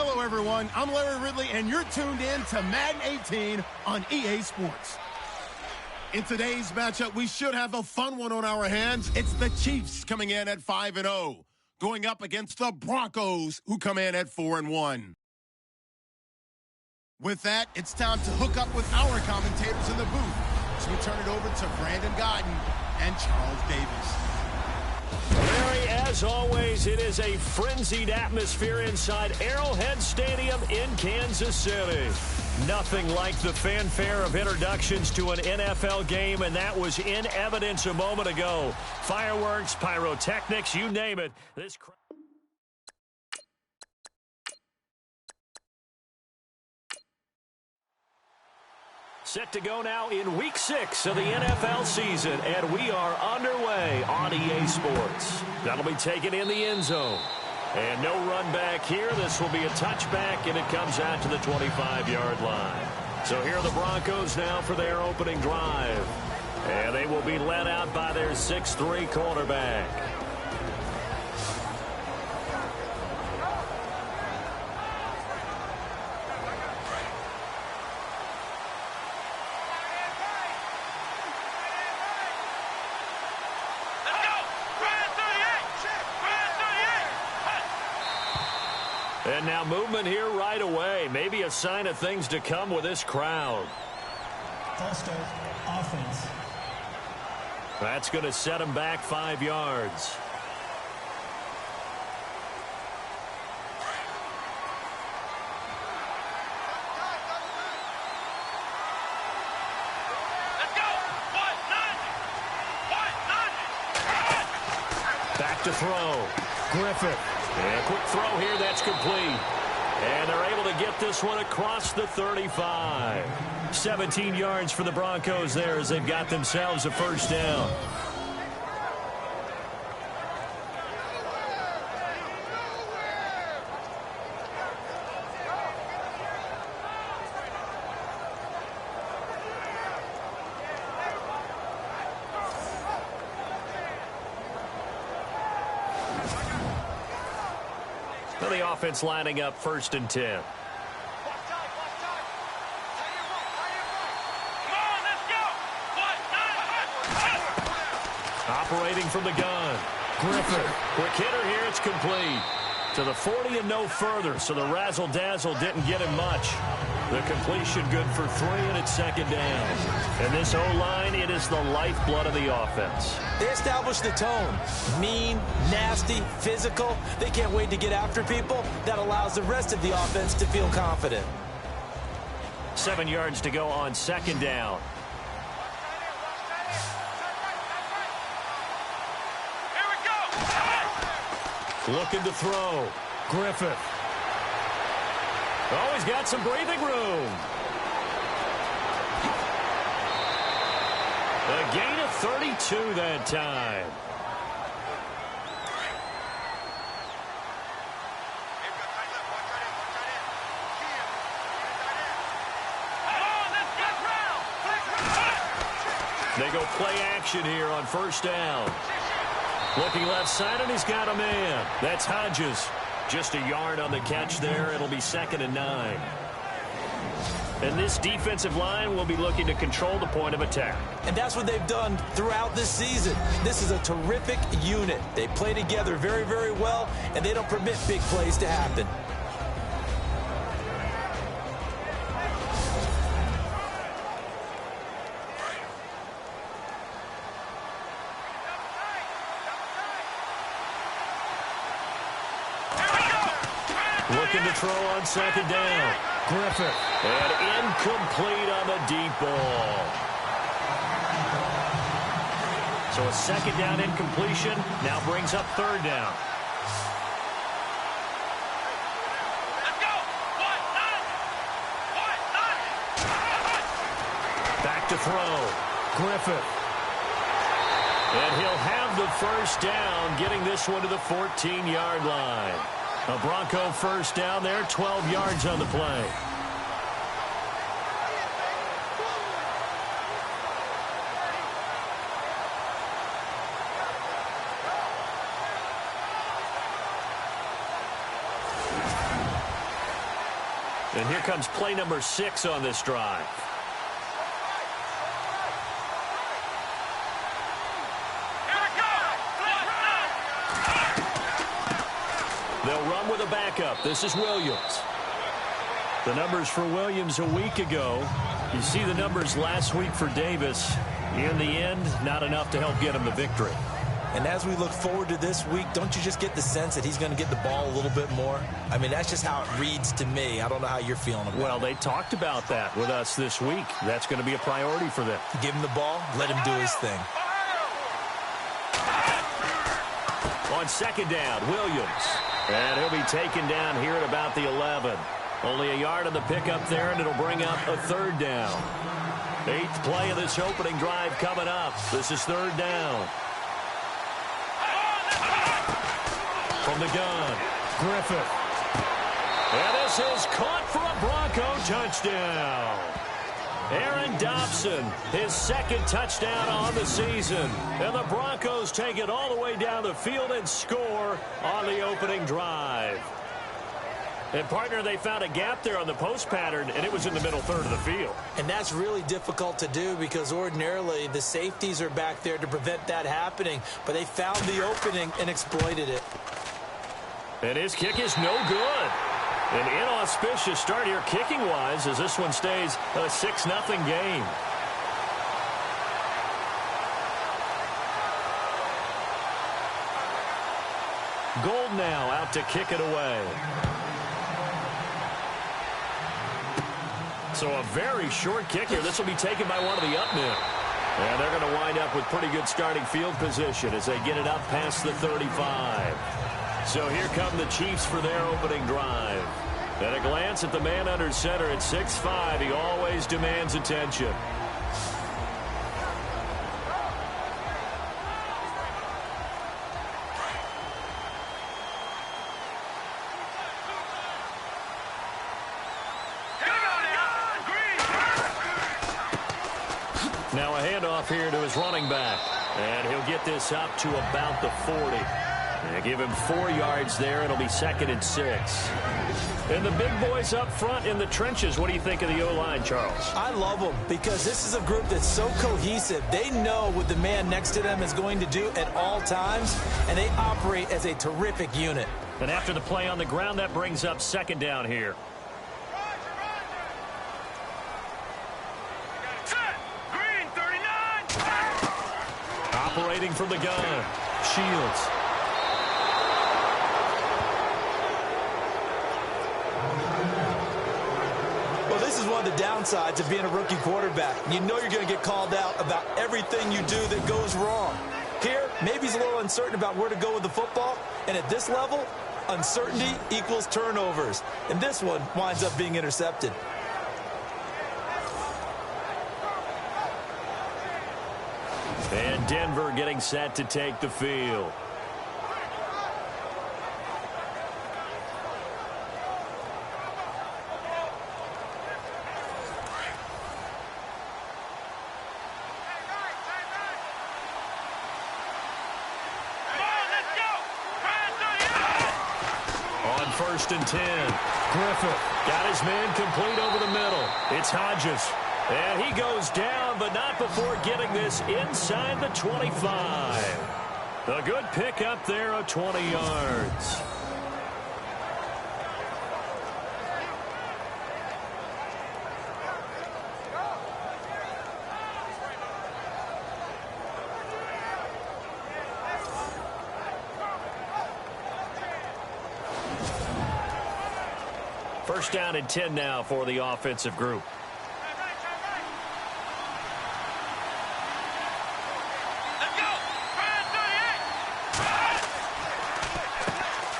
Hello, everyone. I'm Larry Ridley, and you're tuned in to Madden 18 on EA Sports. In today's matchup, we should have a fun one on our hands. It's the Chiefs coming in at 5-0, going up against the Broncos, who come in at 4-1. With that, it's time to hook up with our commentators in the booth. So we turn it over to Brandon Godden and Charles Davis. Larry, as always, it is a frenzied atmosphere inside Arrowhead Stadium in Kansas City. Nothing like the fanfare of introductions to an NFL game, and that was in evidence a moment ago. Fireworks, pyrotechnics, you name it. This set to go now in Week 6 of the NFL season, and we are underway on EA Sports. That'll be taken in the end zone. And no run back here. This will be a touchback, and it comes out to the 25-yard line. So here are the Broncos now for their opening drive. And they will be led out by their 6'3" quarterback. And now movement here right away. Maybe a sign of things to come with this crowd. False start, offense. That's going to set him back 5 yards. Back to throw. Griffith. And quick throw here, that's complete. And they're able to get this one across the 35. 17 yards for the Broncos there as they've got themselves a first down. The offense lining up 1st and 10. Operating from the gun. Griffin. Quick hitter here. It's complete. To the 40 and no further. So the razzle-dazzle didn't get him much. The completion good for 3, and it's 2nd down. And this O-line, it is the lifeblood of the offense. They establish the tone. Mean, nasty, physical. They can't wait to get after people. That allows the rest of the offense to feel confident. 7 yards to go on 2nd down. Looking to throw. Griffith. Oh, he's got some breathing room. A gain of 32 that time. They go play action here on 1st down. Looking left side, and he's got a man. That's Hodges. Just a yard on the catch there. It'll be 2nd and 9. And this defensive line will be looking to control the point of attack. And that's what they've done throughout this season. This is a terrific unit. They play together very, very well, and they don't permit big plays to happen. Looking to throw on 2nd down. Griffith. And incomplete on the deep ball. So a 2nd down incompletion now brings up 3rd down. Back to throw. Griffith. And he'll have the 1st down, getting this one to the 14-yard line. A Bronco 1st down there, 12 yards on the play. And here comes play number 6 on this drive. They'll run with a backup. This is Williams. The numbers for Williams a week ago. You see the numbers last week for Davis. In the end, not enough to help get him the victory. And as we look forward to this week, don't you just get the sense that he's going to get the ball a little bit more? I mean, that's just how it reads to me. I don't know how you're feeling about it. Well, they talked about that with us this week. That's going to be a priority for them. Give him the ball, let him do his thing. On second down, Williams. And he'll be taken down here at about the 11. Only a yard on the pickup there, and it'll bring up a third down. 8th play of this opening drive coming up. This is third down. From the gun, Griffith. And this is caught for a Bronco touchdown. Aaron Dobson, his second touchdown on the season. And the Broncos take it all the way down the field and score on the opening drive. And, partner, they found a gap there on the post pattern, and it was in the middle third of the field. And that's really difficult to do because ordinarily the safeties are back there to prevent that happening. But they found the opening and exploited it. And his kick is no good. An inauspicious start here kicking-wise as this one stays a 6-0 game. Gold now out to kick it away. So a very short kick here. This will be taken by one of the up men. And they're going to wind up with pretty good starting field position as they get it up past the 35. So here come the Chiefs for their opening drive. At a glance at the man under center at 6'5", he always demands attention. Now a handoff here to his running back. And he'll get this up to about the 40. And give him 4 yards there. It'll be 2nd and 6. And the big boys up front in the trenches. What do you think of the O-line, Charles? I love them because this is a group that's so cohesive. They know what the man next to them is going to do at all times, and they operate as a terrific unit. And after the play on the ground, that brings up 2nd down here. Operating from the gun, Shields. Well, this is one of the downsides of being a rookie quarterback. You know you're going to get called out about everything you do that goes wrong. Here, maybe he's a little uncertain about where to go with the football, and at this level, uncertainty equals turnovers. And this one winds up being intercepted. And Denver getting set to take the field. On 1st and 10, Griffith got his man complete over the middle. It's Hodges. And he goes down, but not before getting this inside the 25. A good pick up there of 20 yards. First down and 10 now for the offensive group.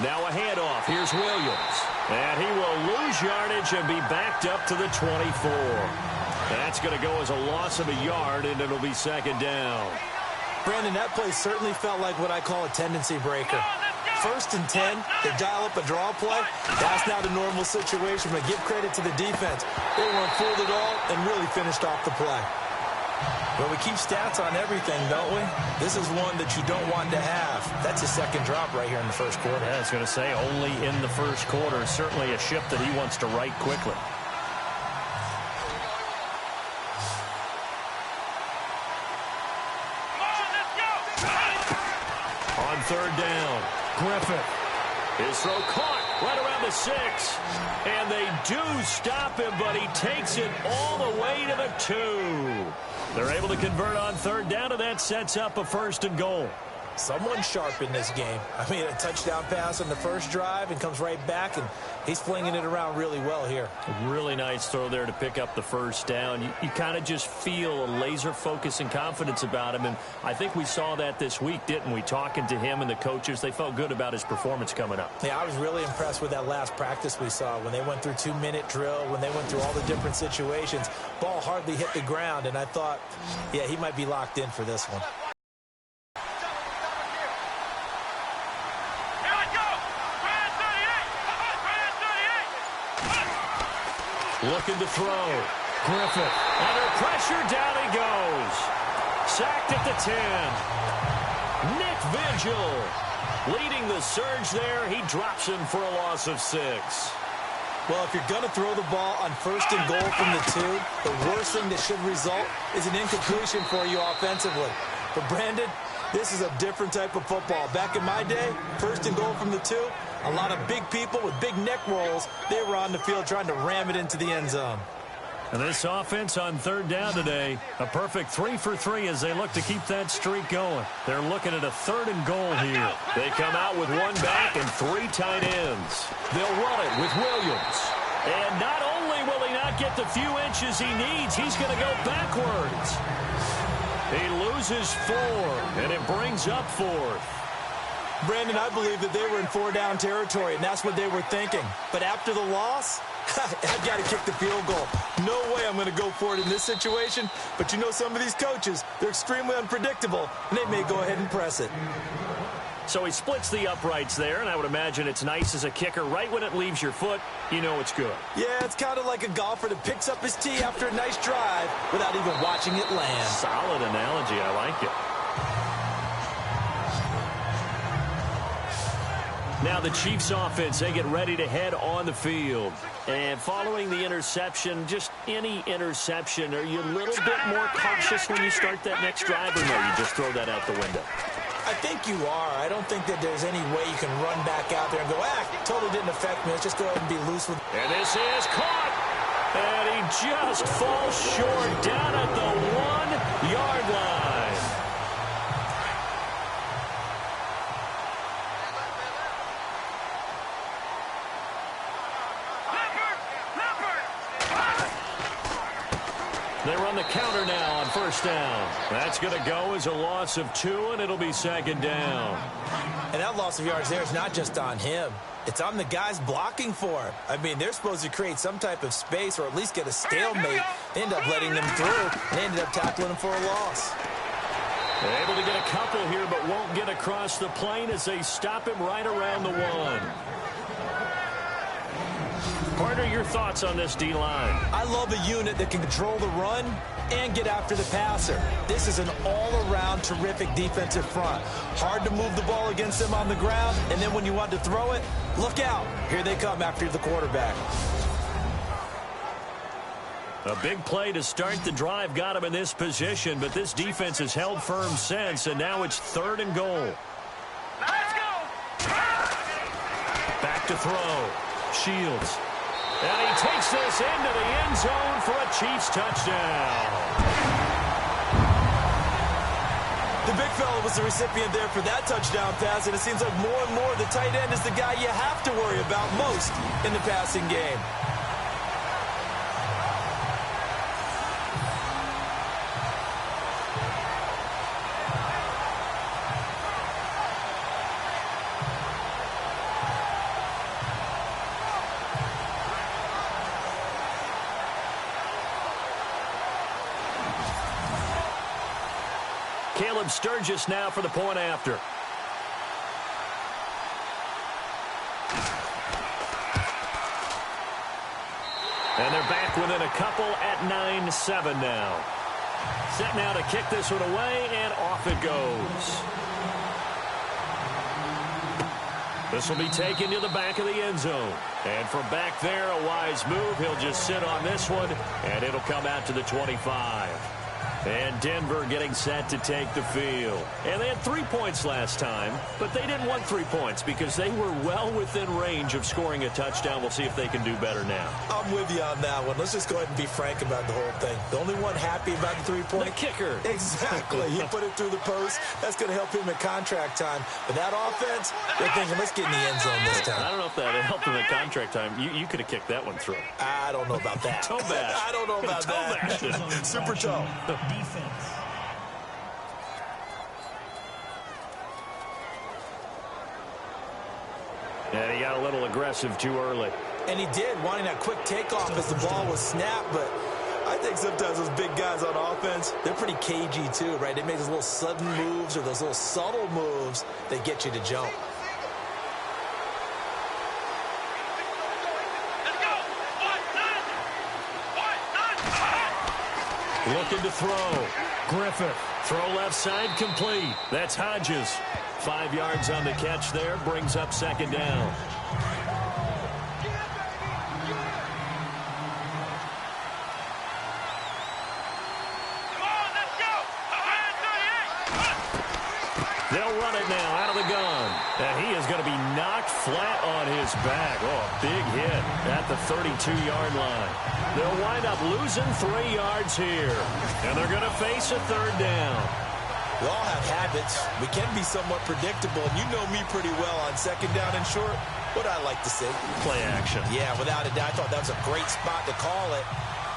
Now a handoff. Here's Williams. And he will lose yardage and be backed up to the 24. That's going to go as a loss of a yard, and it'll be 2nd down. Brandon, that play certainly felt like what I call a tendency breaker. 1st and 10, they dial up a draw play. That's not a normal situation, but give credit to the defense. They weren't fooled at all and really finished off the play. Well, we keep stats on everything, don't we? This is one that you don't want to have. That's a second drop right here in the first quarter. Yeah, I was going to say, only in the first quarter. Certainly a ship that he wants to right quickly. On third down, Griffith. His throw caught right around the 6. And they do stop him, but he takes it all the way to the 2. They're able to convert on third down, and that sets up a 1st and goal. Someone sharp in this game. I mean, a touchdown pass on the first drive and comes right back, and he's flinging it around really well here. A really nice throw there to pick up the 1st down. You kind of just feel a laser focus and confidence about him, and I think we saw that this week, didn't we? Talking to him and the coaches, they felt good about his performance coming up. Yeah, I was really impressed with that last practice we saw when they went through 2-minute drill, when they went through all the different situations. Ball hardly hit the ground, and I thought, yeah, he might be locked in for this one. Looking to throw. Griffith. Under pressure, down he goes. Sacked at the 10. Nick Vigil leading the surge there. He drops him for a loss of 6. Well, if you're going to throw the ball on 1st and goal from the 2, the worst thing that should result is an incompletion for you offensively. But Brandon, this is a different type of football. Back in my day, 1st and goal from the 2, a lot of big people with big neck rolls. They were on the field trying to ram it into the end zone. And this offense on third down today, a perfect 3 for 3 as they look to keep that streak going. They're looking at a 3rd and goal here. They come out with 1 back and 3 tight ends. They'll run it with Williams. And not only will he not get the few inches he needs, he's going to go backwards. He loses 4, and it brings up 4th. Brandon, I believe that they were in 4-down territory, and that's what they were thinking. But after the loss, I've got to kick the field goal. No way I'm going to go for it in this situation. But you know some of these coaches, they're extremely unpredictable, and they may go ahead and press it. So he splits the uprights there, and I would imagine it's nice as a kicker. Right when it leaves your foot, you know it's good. Yeah, it's kind of like a golfer that picks up his tee after a nice drive without even watching it land. Solid analogy. I like it. Now the Chiefs offense, they get ready to head on the field. And following the interception, just any interception, are you a little bit more cautious when you start that next drive, or no, you just throw that out the window? I think you are. I don't think that there's any way you can run back out there and go, totally didn't affect me. Let's just go ahead and be loose with it. And this is caught. And he just falls short down at the 1-yard line. They run the counter now on 1st down. That's going to go as a loss of 2, and it'll be 2nd down. And that loss of yards there is not just on him. It's on the guys blocking for him. I mean, they're supposed to create some type of space or at least get a stalemate. They end up letting them through, and they ended up tackling him for a loss. They're able to get a couple here, but won't get across the plane as they stop him right around the 1. Partner, your thoughts on this D-line? I love a unit that can control the run and get after the passer. This is an all-around terrific defensive front. Hard to move the ball against them on the ground, and then when you want to throw it, look out. Here they come after the quarterback. A big play to start the drive got him in this position, but this defense has held firm since, and now it's 3rd and goal. Let's go! Back to throw. Shields. And he takes this into the end zone for a Chiefs touchdown. The big fella was the recipient there for that touchdown pass, and it seems like more and more the tight end is the guy you have to worry about most in the passing game. Caleb Sturgis now for the point after. And they're back within a couple at 9-7 now. Set now to kick this one away, and off it goes. This will be taken to the back of the end zone. And from back there, a wise move. He'll just sit on this one, and it'll come out to the 25. And Denver getting set to take the field. And they had 3 points last time, but they didn't want 3 points because they were well within range of scoring a touchdown. We'll see if they can do better now. I'm with you on that one. Let's just go ahead and be frank about the whole thing. The only one happy about the 3-point? The kicker. Exactly. He put it through the post. That's going to help him at contract time. But that offense, they're thinking, let's get in the end zone this time. I don't know if that helped him at contract time. You could have kicked that one through. I don't know about that. Toe bash. I don't know about that. Super toe. Defense. And he got a little aggressive too early. And he did, wanting that quick takeoff as the ball was snapped. But I think sometimes those big guys on offense, they're pretty cagey too, right? They make those little sudden moves or those little subtle moves that get you to jump. Looking to throw. Griffith. Throw left side complete. That's Hodges. 5 yards on the catch there. Brings up second down. They'll run it now out of the gun. And he is going to be knocked flat on his back. Oh, a big hit at the 32-yard line. They'll wind up losing 3 yards here. And they're going to face a third down. We all have habits. We can be somewhat predictable. And you know me pretty well on second down and short. What I like to see. Play action. Yeah, without a doubt. I thought that was a great spot to call it.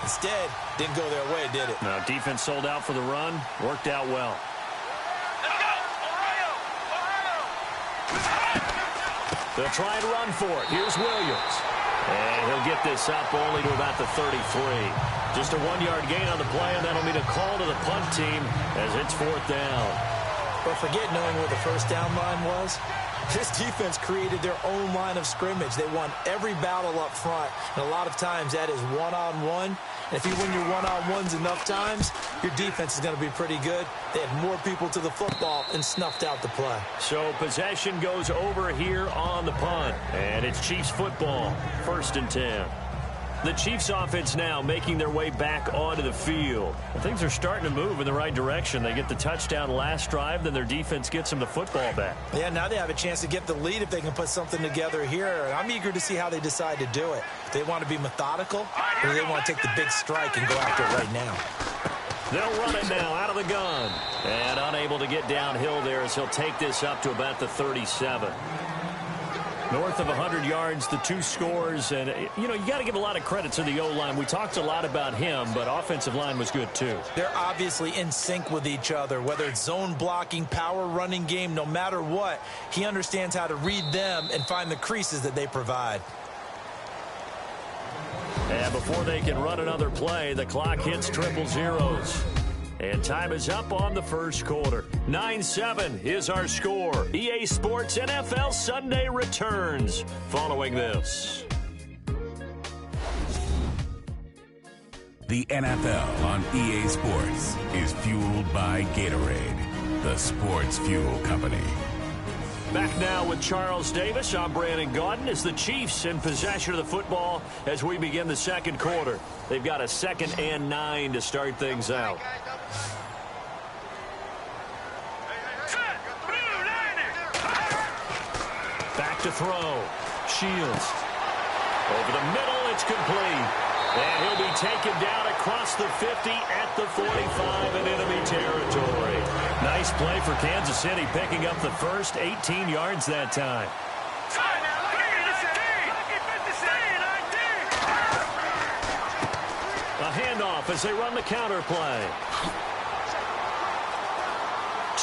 Instead, didn't go their way, did it? Now, defense sold out for the run. Worked out well. They'll try and run for it. Here's Williams. And he'll get this up only to about the 33. Just a 1-yard gain on the play, and that'll mean a call to the punt team as it's fourth down. But forget knowing where the first down line was. This defense created their own line of scrimmage. They won every battle up front, and a lot of times that is one-on-one. And if you win your one-on-ones enough times, your defense is going to be pretty good. They had more people to the football and snuffed out the play. So possession goes over here on the punt, and it's Chiefs football, 1st and 10. The Chiefs offense now making their way back onto the field. Things are starting to move in the right direction. They get the touchdown last drive, then their defense gets them the football back. Yeah, now they have a chance to get the lead if they can put something together here. And I'm eager to see how they decide to do it. Do they want to be methodical, or do they want to take the big strike and go after it right now? They'll run it now out of the gun. And unable to get downhill there as he'll take this up to about the 37. North of 100 yards, the 2 scores. And, you know, you got to give a lot of credit to the O-line. We talked a lot about him, but offensive line was good, too. They're obviously in sync with each other, whether it's zone blocking, power running game, no matter what. He understands how to read them and find the creases that they provide. And before they can run another play, the clock hits 000. And time is up on the first quarter. 9-7 is our score. EA Sports NFL Sunday returns following this. The NFL on EA Sports is fueled by Gatorade, the sports fuel company. Back now with Charles Davis. I'm Brandon Gaudin as the Chiefs in possession of the football as we begin the second quarter. They've got a 2nd and 9 to start things out. Back to throw. Shields. Over the middle, it's complete. And he'll be taken down across the 50 at the 45 in enemy territory. Nice play for Kansas City, picking up the first 18 yards that time. A handoff as they run the counter play.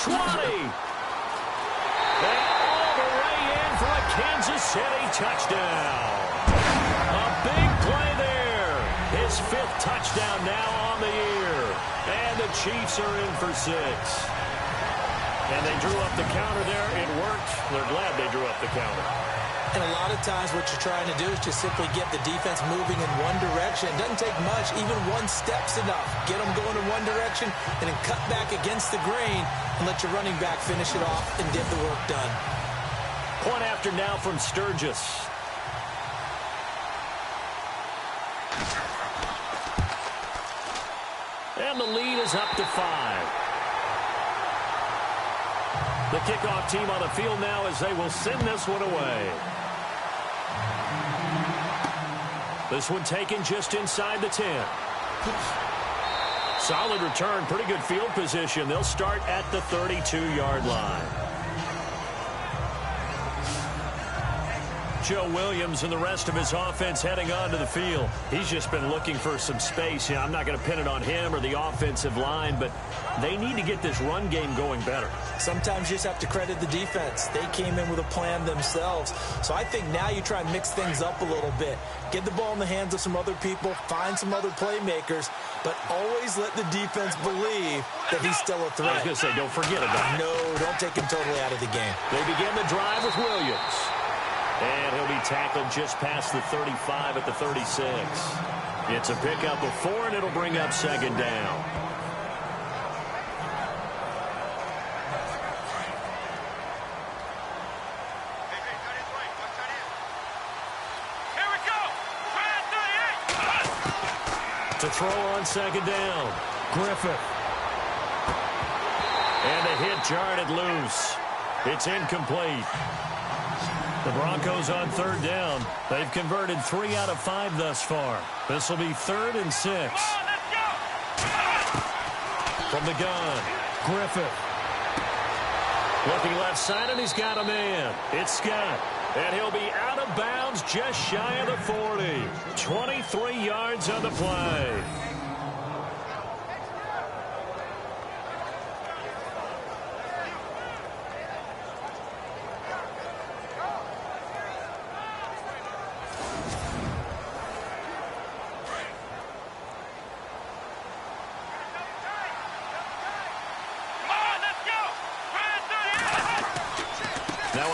20. And all the way in for a Kansas City touchdown. A big play there. His 5th touchdown now on the year. And the Chiefs are in for 6. And they drew up the counter there. It worked. They're glad they drew up the counter. And a lot of times what you're trying to do is just simply get the defense moving in one direction. It doesn't take much. Even one step's enough. Get them going in one direction and then cut back against the grain and let your running back finish it off and get the work done. Point after now from Sturgis. And the lead is up to 5. The kickoff team on the field now as they will send this one away. This one taken just inside the 10. Solid return, pretty good field position. They'll start at the 32-yard line. Joe Williams and the rest of his offense heading onto the field. He's just been looking for some space. I'm not going to pin it on him or the offensive line, but they need to get this run game going better. Sometimes you just have to credit the defense. They came in with a plan themselves. So I think now you try and mix things up a little bit. Get the ball in the hands of some other people, find some other playmakers, but always let the defense believe that he's still a threat. I was going to say, don't forget about it. No, don't take him totally out of the game. They begin the drive with Williams. And he'll be tackled just past the 35 at the 36. It's a pickup of 4, and it'll bring up second down. Here we go. To throw on second down. Griffith. And a hit jarred it loose. It's incomplete. The Broncos on third down. They've converted 3 out of 5 thus far. This will be 3rd and 6. From the gun, Griffith. Looking left side, and he's got a man. It's Scott. And he'll be out of bounds just shy of the 40. 23 yards on the play.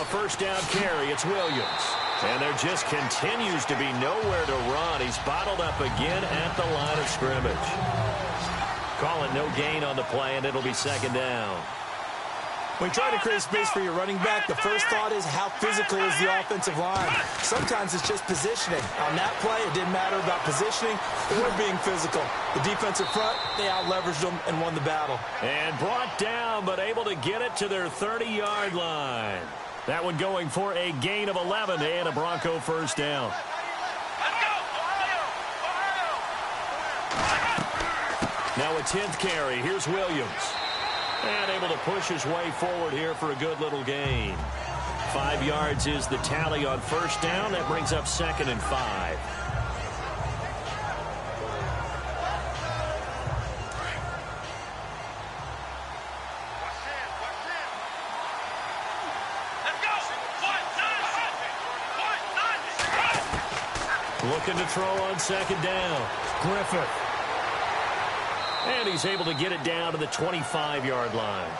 First down carry, it's Williams. And there just continues to be nowhere to run. He's bottled up again at the line of scrimmage. Call it no gain on the play, and it'll be second down. When you try to create space for your running back, the first thought is how physical is the offensive line. Sometimes it's just positioning. On that play, it didn't matter about positioning or being physical. The defensive front, they out-leveraged them and won the battle. And brought down, but able to get it to their 30-yard line. That one going for a gain of 11 and a Bronco first down. Now a 10th carry. Here's Williams. And able to push his way forward here for a good little gain. 5 yards is the tally on first down. That brings up 2nd and 5. Looking to throw on second down. Griffith. And he's able to get it down to the 25-yard line.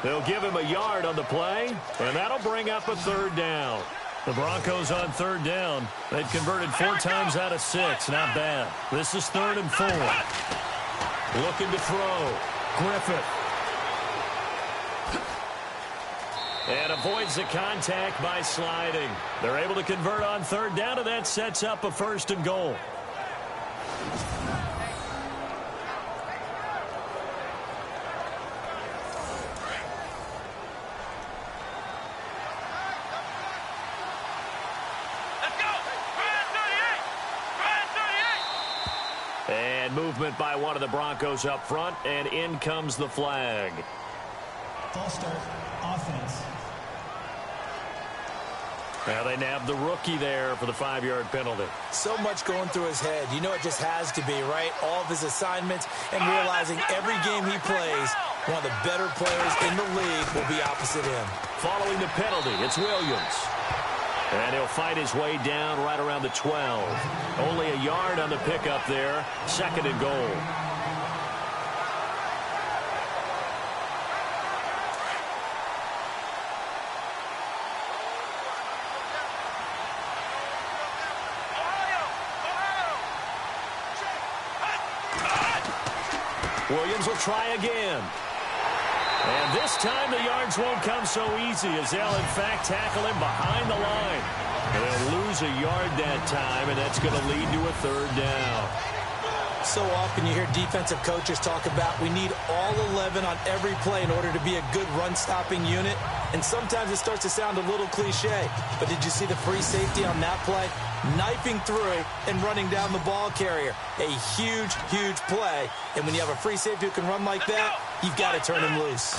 They'll give him a yard on the play, and that'll bring up a third down. The Broncos on third down. They've converted 4 times out of 6. Not bad. This is 3rd and 4. Looking to throw. Griffith. And avoids the contact by sliding. They're able to convert on third down, and that sets up a 1st and goal. And movement by one of the Broncos up front, and in comes the flag. False start, offense. Now they nabbed the rookie there for the 5-yard penalty. So much going through his head. You know it just has to be, right? All of his assignments and realizing every game he plays, one of the better players in the league will be opposite him. Following the penalty, it's Williams. And he'll fight his way down right around the 12. Only a yard on the pickup there. 2nd and goal. Williams will try again. And this time the yards won't come so easy as they'll, in fact, tackle him behind the line. And they'll lose a yard that time, and that's going to lead to a third down. So often you hear defensive coaches talk about we need all 11 on every play in order to be a good run-stopping unit. And sometimes it starts to sound a little cliche. But did you see the free safety on that play? Knifing through and running down the ball carrier. A huge, huge play. And when you have a free safety who can run like that, you've got to turn him loose.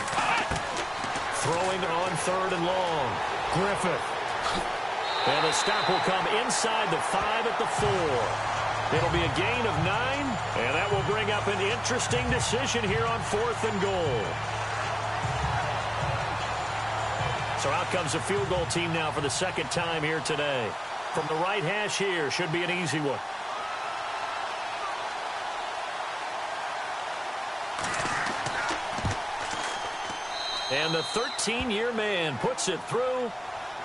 Throwing on 3rd and long. Griffith. And the stop will come inside the 5 at the 4. It'll be a gain of 9, and that will bring up an interesting decision here on 4th and goal. So out comes a field goal team now for the second time here today. From the right hash here, should be an easy one. And the 13-year man puts it through,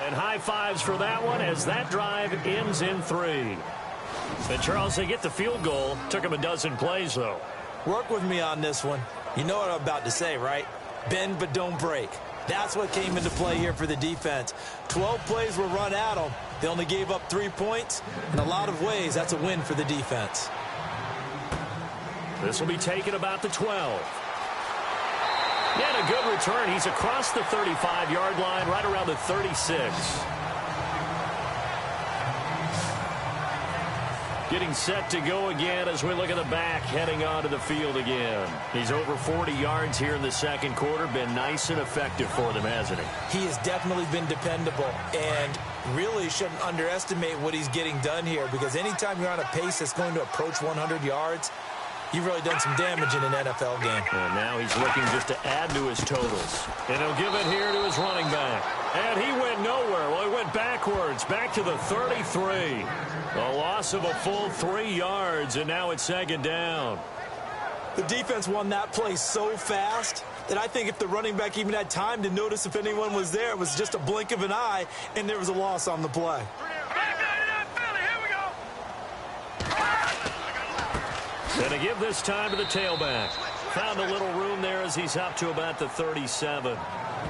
and high fives for that one as that drive ends in 3. And Charles, they get the field goal. Took him a dozen plays, though. Work with me on this one. You know what I'm about to say, right? Bend but don't break. That's what came into play here for the defense. 12 plays were run at them. They only gave up 3 points. In a lot of ways, that's a win for the defense. This will be taken about the 12. And a good return. He's across the 35-yard line, right around the 36. Getting set to go again as we look at the back heading onto the field again. He's over 40 yards here in the second quarter. Been nice and effective for them, hasn't he? He has definitely been dependable and really shouldn't underestimate what he's getting done here because anytime you're on a pace that's going to approach 100 yards, you've really done some damage in an NFL game. And now he's looking just to add to his totals. And he'll give it here to his running back. And he went nowhere. Well, he went backwards, back to the 33. A loss of a full 3 yards, and now it's second down. The defense won that play so fast that I think if the running back even had time to notice if anyone was there, it was just a blink of an eye, and there was a loss on the play. And to give this time to the tailback. Found a little room there as he's up to about the 37.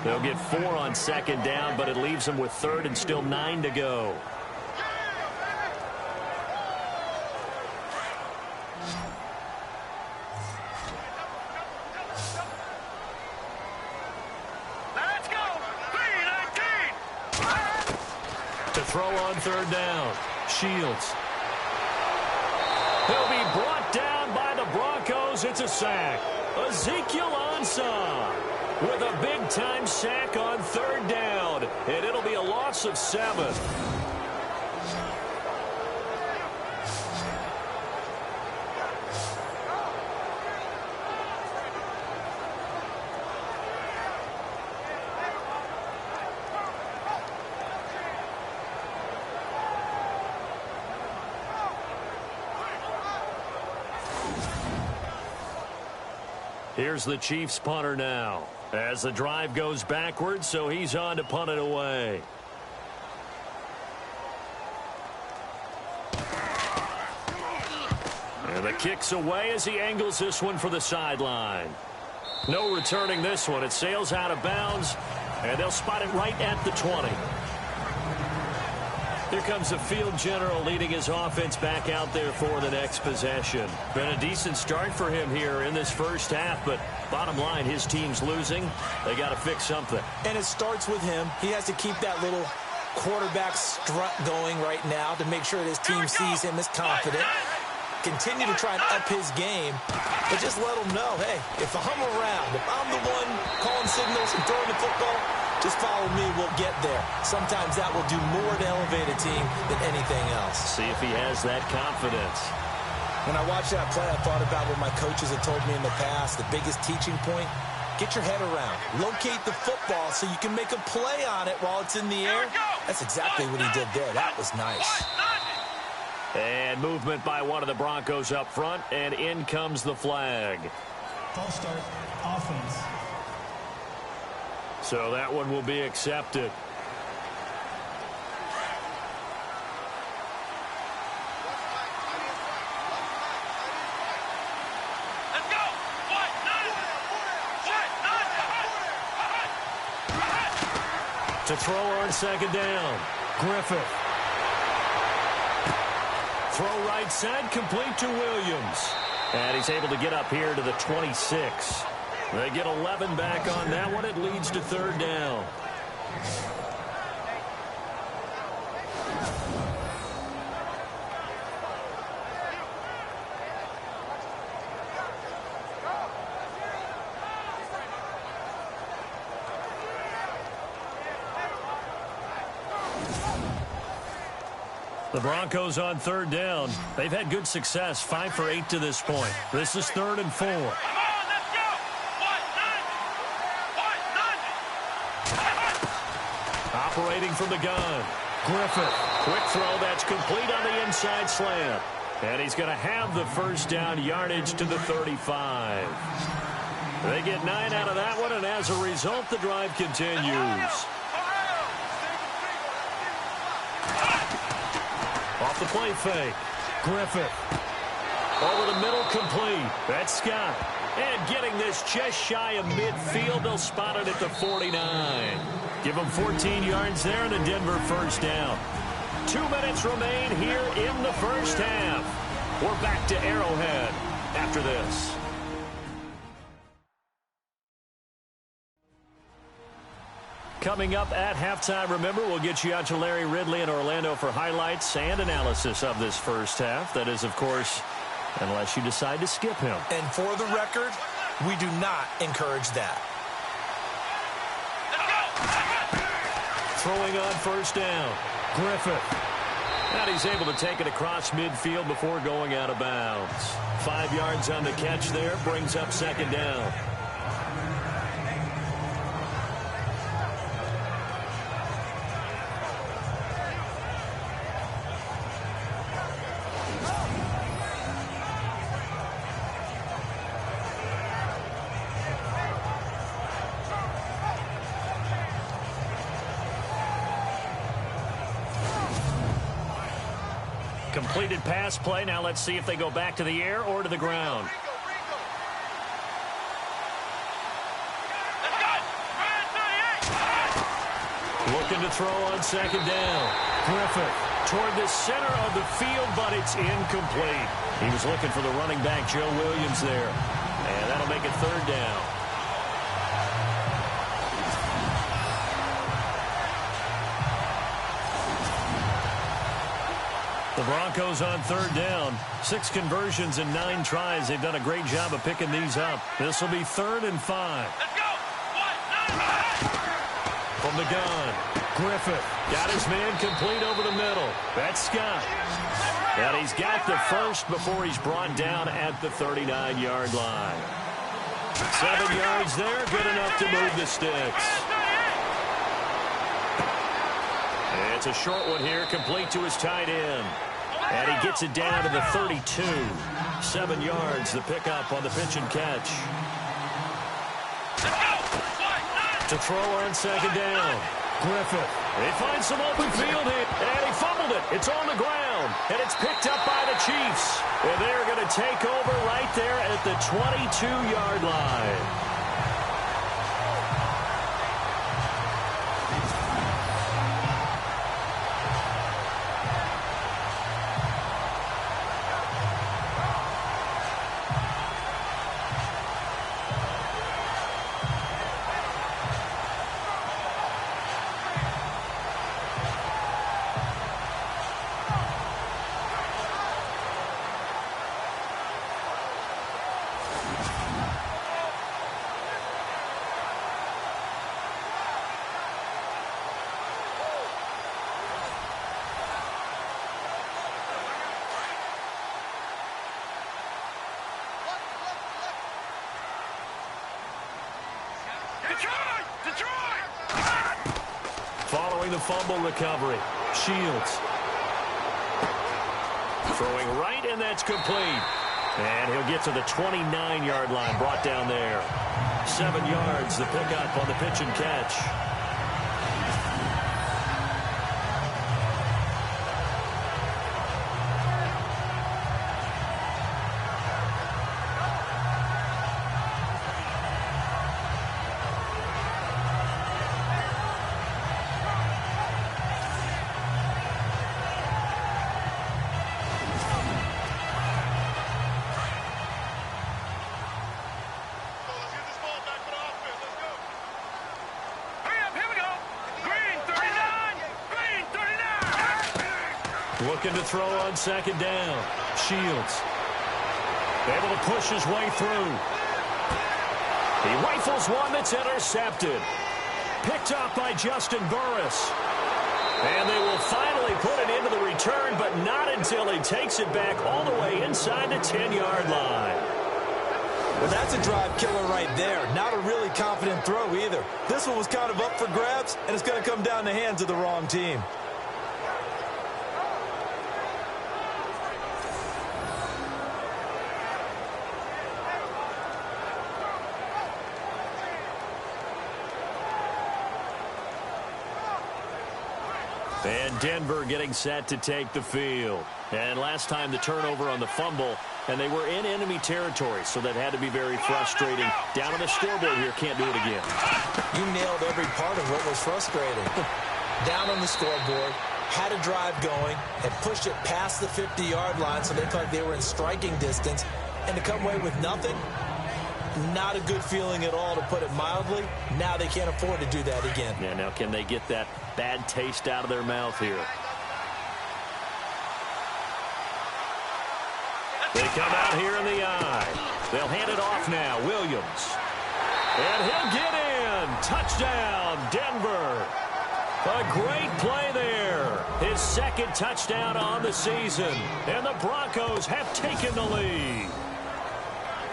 They'll get 4 on second down, but it leaves them with 3rd and still 9 to go. Let's go! 3-19! To throw on 3rd down. Shields. He'll be brought down by the Broncos. It's a sack. Ezekiel Ansah with a big-time sack on 3rd down. And it'll be a loss of 7. Here's the Chiefs punter now as the drive goes backwards, so he's on to punt it away. And the kick's away as he angles this one for the sideline. No returning this one. It sails out of bounds, and they'll spot it right at the 20. Here comes the field general leading his offense back out there for the next possession. Been a decent start for him here in this first half, but bottom line, his team's losing. They got to fix something. And it starts with him. He has to keep that little quarterback strut going right now to make sure that his team sees him as confident. Continue to try and up his game, but just let him know, hey, if I'm around, if I'm the one calling signals and throwing the football, just follow me, we'll get there. Sometimes that will do more to elevate a team than anything else. See if he has that confidence. When I watched that play, I thought about what my coaches had told me in the past. The biggest teaching point, get your head around. Locate the football so you can make a play on it while it's in the air. That's exactly what he did there. That was nice. And movement by one of the Broncos up front, and in comes the flag. False start, offense. So that one will be accepted. Let's go! 1, To throw on second down. Griffith. Throw right side, complete to Williams. And he's able to get up here to the 26. They get 11 back on that one. It leads to third down. The Broncos on third down. They've had good success, 5 for 8 to this point. This is 3rd and 4. Come on, let's go. Operating from the gun. Griffith. Quick throw that's complete on the inside slant. And he's going to have the first down yardage to the 35. They get 9 out of that one, and as a result, the drive continues. Off the play fake. Griffith. Over the middle, complete. That's Scott. And getting this just shy of midfield. They'll spot it at the 49. Give them 14 yards there and a Denver first down. 2 minutes remain here in the first half. We're back to Arrowhead after this. Coming up at halftime, remember, we'll get you out to Larry Ridley in Orlando for highlights and analysis of this first half. That is, of course, unless you decide to skip him. And for the record, we do not encourage that. Throwing on first down. Griffith. And he's able to take it across midfield before going out of bounds. 5 yards on the catch there, brings up second down. Completed pass play. Now let's see if they go back to the air or to the ground. Looking to throw on second down. Griffith toward the center of the field, but it's incomplete. He was looking for the running back, Joe Williams, there. And that'll make it third down. The Broncos on third down. 6 conversions and 9 tries. They've done a great job of picking these up. This will be 3rd and 5. Let's go. From the gun, Griffith got his man complete over the middle. That's Scott. And he's got the first before he's brought down at the 39-yard line. 7 yards there, good enough to move the sticks. It's a short one here, complete to his tight end. And he gets it down to the 32. 7 yards, the pickup on the pitch and catch. To throw on second down. Griffith. They find some open field here. And he fumbled it. It's on the ground. And it's picked up by the Chiefs. And they're going to take over right there at the 22-yard line. Following the fumble recovery, Shields. Throwing right, and that's complete. And he'll get to the 29-yard line, brought down there. 7 yards, the pickup on the pitch and catch. Looking to throw on second down. Shields able to push his way through. He rifles one that's intercepted. Picked up by Justin Burris. And they will finally put it into the return, but not until he takes it back all the way inside the 10-yard line. Well, that's a drive killer right there. Not a really confident throw either. This one was kind of up for grabs, and it's going to come down the hands of the wrong team. And Denver getting set to take the field. And last time the turnover on the fumble, and they were in enemy territory, so that had to be very frustrating. Down on the scoreboard here, can't do it again. You nailed every part of what was frustrating. Down on the scoreboard, had a drive going, and pushed it past the 50-yard line so they felt like they were in striking distance, and to come away with nothing, not a good feeling at all, to put it mildly. Now they can't afford to do that again. Yeah, now can they get that bad taste out of their mouth here? They come out here in the eye. They'll hand it off now. Williams. And he'll get in. Touchdown, Denver. A great play there. His second touchdown on the season. And the Broncos have taken the lead.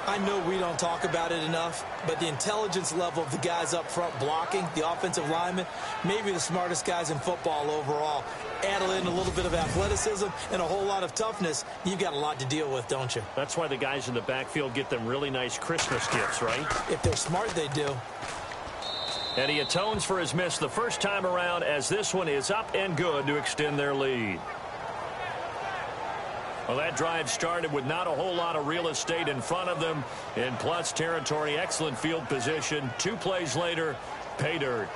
I know we don't talk about it enough, but the intelligence level of the guys up front blocking, the offensive linemen, maybe the smartest guys in football overall. Add in a little bit of athleticism and a whole lot of toughness, you've got a lot to deal with, don't you? That's why the guys in the backfield get them really nice Christmas gifts, right? If they're smart, they do. And he atones for his miss the first time around, as this one is up and good to extend their lead. Well, that drive started with not a whole lot of real estate in front of them. In plus territory, excellent field position. 2 plays later, pay dirt.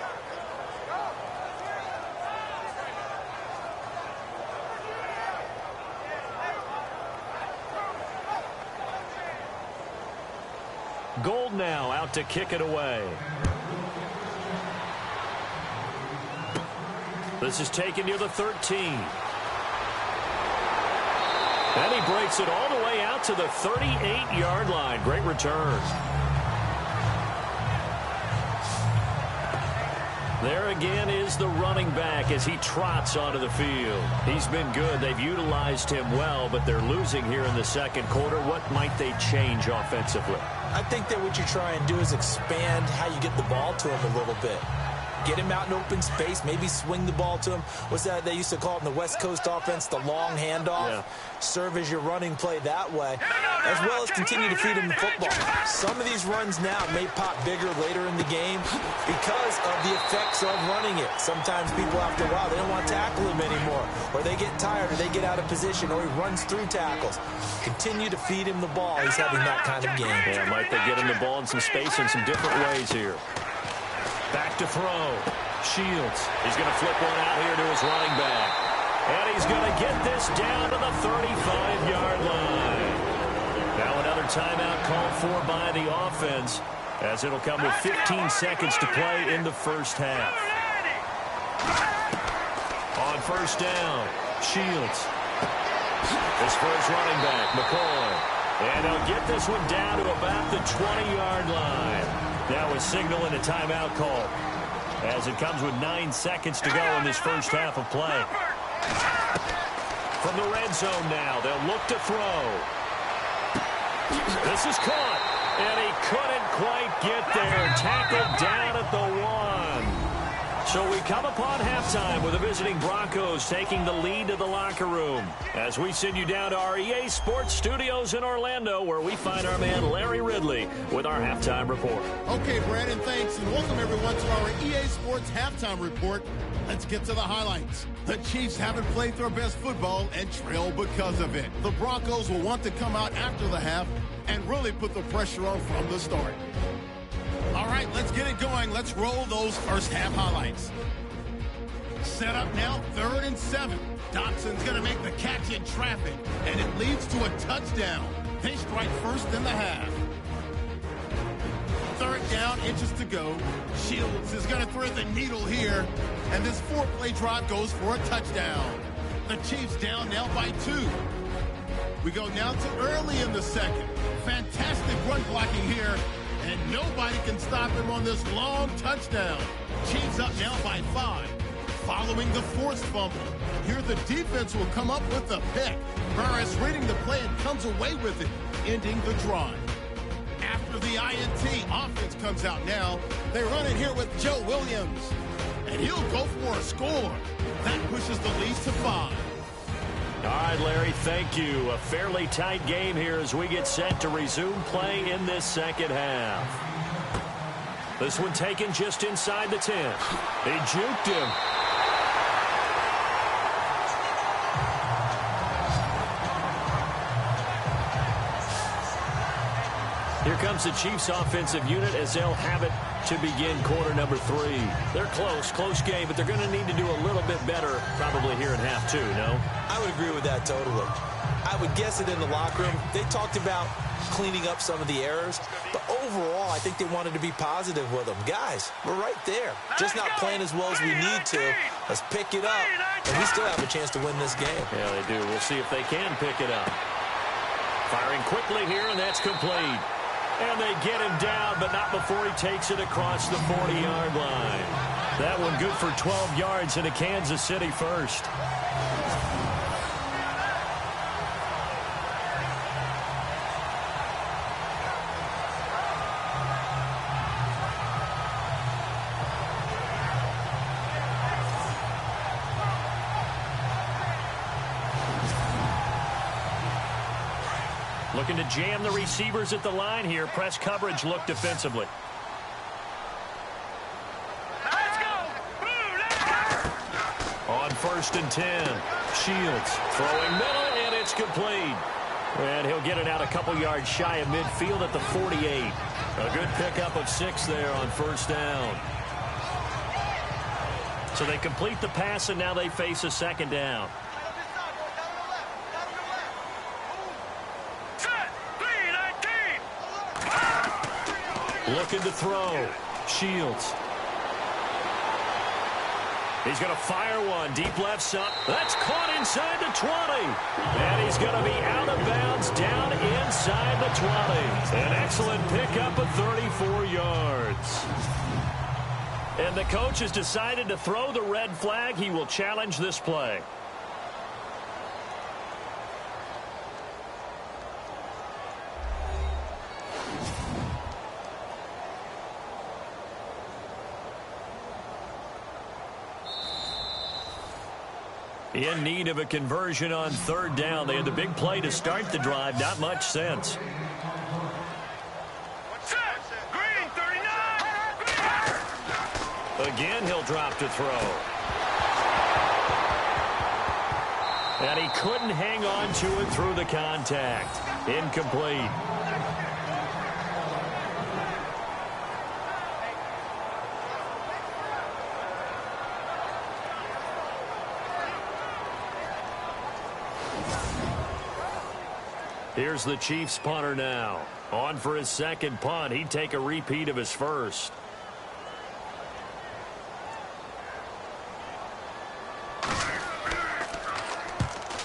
Gold now out to kick it away. This is taken near the 13. And he breaks it all the way out to the 38-yard line. Great return. There again is the running back as he trots onto the field. He's been good. They've utilized him well, but they're losing here in the second quarter. What might they change offensively? I think that what you try and do is expand how you get the ball to him a little bit. Get him out in open space, maybe swing the ball to him. What's that they used to call it in the West Coast offense, the long handoff? Yeah. Serve as your running play that way, as well as continue to feed him the football. Some of these runs now may pop bigger later in the game because of the effects of running it. Sometimes people, after a while, they don't want to tackle him anymore, or they get tired, or they get out of position, or he runs through tackles. Continue to feed him the ball. He's having that kind of game. Yeah, might they get him the ball in some space in some different ways here. Back to throw. Shields. He's going to flip one out here to his running back. And he's going to get this down to the 35-yard line. Now another timeout called for by the offense, as it'll come with 15 seconds to play in the first half. On first down, Shields. This for his running back, McCoy. And he'll get this one down to about the 20-yard line. That was signaling a timeout call, as it comes with 9 seconds to go in this first half of play. From the red zone now, they'll look to throw. This is caught, and he couldn't quite get there. Tackled down at the 1. So we come upon halftime with the visiting Broncos taking the lead to the locker room, as we send you down to our EA Sports studios in Orlando, where we find our man Larry Ridley with our halftime report. Okay, Brandon, thanks, and welcome everyone to our EA Sports halftime report. Let's get to the highlights. The Chiefs haven't played their best football and trail because of it. The Broncos will want to come out after the half and really put the pressure on from the start. All right, let's get it going. Let's roll those first half highlights. Set up now, 3rd and 7. Dotson's going to make the catch in traffic, and it leads to a touchdown. They strike first in the half. 3rd down, inches to go. Shields is going to thread the needle here, and this 4-play drive goes for a touchdown. The Chiefs down now by 2. We go now to early in the second. Fantastic run blocking here, and nobody can stop him on this long touchdown. Chiefs up now by 5. Following the forced fumble, here the defense will come up with a pick. Burris reading the play and comes away with it, ending the drive. After the INT, offense comes out now. They run it here with Joe Williams, and he'll go for a score. That pushes the lead to 5. All right, Larry, thank you. A fairly tight game here as we get set to resume play in this second half. This one taken just inside the 10. He juked him. Here comes the Chiefs offensive unit as they'll have it to begin quarter number 3. They're close game, but they're going to need to do a little bit better probably here in half 2, no? I would agree with that totally. I would guess it in the locker room. They talked about cleaning up some of the errors, but overall, I think they wanted to be positive with them. Guys, we're right there. Just not playing as well as we need to. Let's pick it up, and we still have a chance to win this game. Yeah, they do. We'll see if they can pick it up. Firing quickly here, and that's complete. And they get him down, but not before he takes it across the 40-yard line. That one good for 12 yards and a Kansas City first. Looking to jam the receivers at the line here. Press coverage look defensively. Let's go! On 1st and 10. Shields throwing middle, and it's complete. And he'll get it out a couple yards shy of midfield at the 48. A good pickup of 6 there on 1st down. So they complete the pass, and now they face a 2nd down. Looking to throw. Shields. He's going to fire one. Deep left side. That's caught inside the 20. And he's going to be out of bounds down inside the 20. An excellent pickup of 34 yards. And the coach has decided to throw the red flag. He will challenge this play. In need of a conversion on 3rd down. They had the big play to start the drive. Not much sense. Green, 39. Again, he'll drop to throw. And he couldn't hang on to it through the contact. Incomplete. Here's the Chiefs punter now. On for his 2nd punt. He'd take a repeat of his first.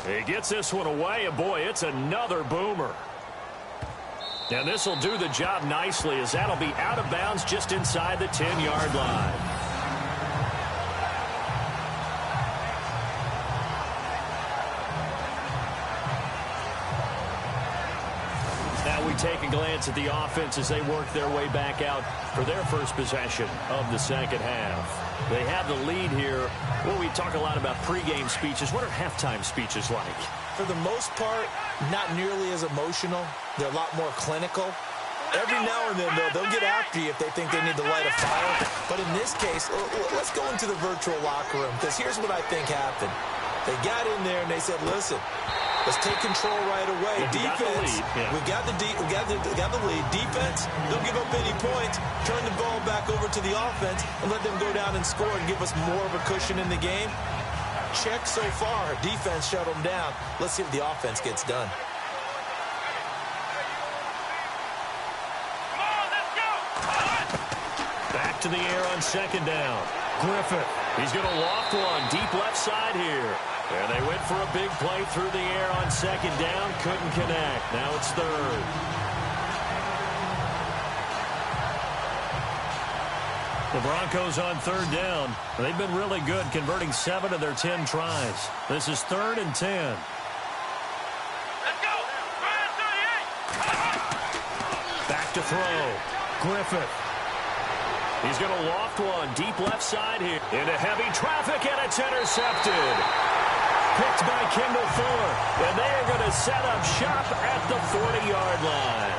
He gets this one away, and boy, it's another boomer. And this will do the job nicely, as that'll be out of bounds just inside the 10-yard line. Take a glance at the offense as they work their way back out for their first possession of the second half. They have the lead here. Well, we talk a lot about pregame speeches. What are halftime speeches like? For the most part, not nearly as emotional. They're a lot more clinical. Every now and then, though, they'll get after you if they think they need to light a fire. But in this case, let's go into the virtual locker room, because here's what I think happened. They got in there and they said, listen, let's take control right away. Defense, we got the lead. Defense, don't give up any points. Turn the ball back over to the offense and let them go down and score and give us more of a cushion in the game. Check so far. Defense shut them down. Let's see if the offense gets done. Come on, let's go. Back to the air on 2nd down. Griffith. He's going to loft one deep left side here. And they went for a big play through the air on second down. Couldn't connect. Now it's third. The Broncos on third down. They've been really good, converting 7 of their 10 tries. This is 3rd and 10. Let's go. Back to throw. Griffith. He's going to loft one deep left side here. Into heavy traffic, and it's intercepted. Picked by Kendall Fuller. And they are going to set up shop at the 40-yard line.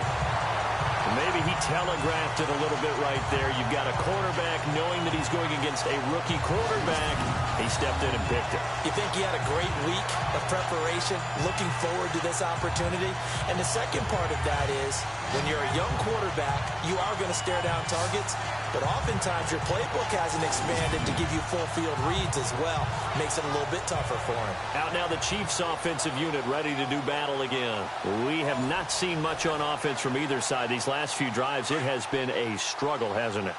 Maybe he telegraphed it a little bit right there. You've got a quarterback knowing that he's going against a rookie quarterback. He stepped in and picked it. You think he had a great week of preparation, looking forward to this opportunity? And the second part of that is, when you're a young quarterback, you are going to stare down targets, but oftentimes your playbook hasn't expanded to give you full field reads as well. Makes it a little bit tougher for him. Out now the Chiefs offensive unit ready to do battle again. We have not seen much on offense from either side these last few drives. It has been a struggle, hasn't it?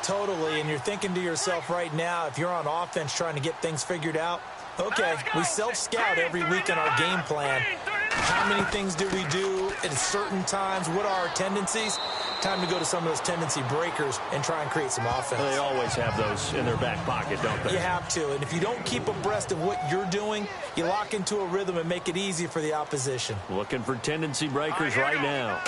Totally, and you're thinking to yourself right now, if you're on offense trying to get things figured out, okay, we self-scout every week in our game plan. How many things do we do at certain times? What are our tendencies? Time to go to some of those tendency breakers and try and create some offense. They always have those in their back pocket, don't they? You have to, and if you don't keep abreast of what you're doing, you lock into a rhythm and make it easy for the opposition. Looking for tendency breakers right now.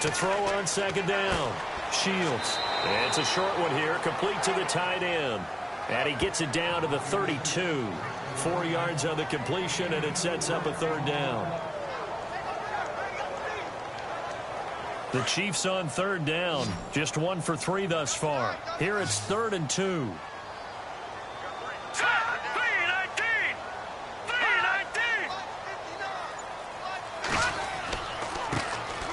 To throw on second down. Shields. It's a short one here, complete to the tight end. And he gets it down to the 32. 4 yards on the completion, and it sets up a third down. The Chiefs on third down. Just 1 for 3 thus far. Here it's 3rd and 2.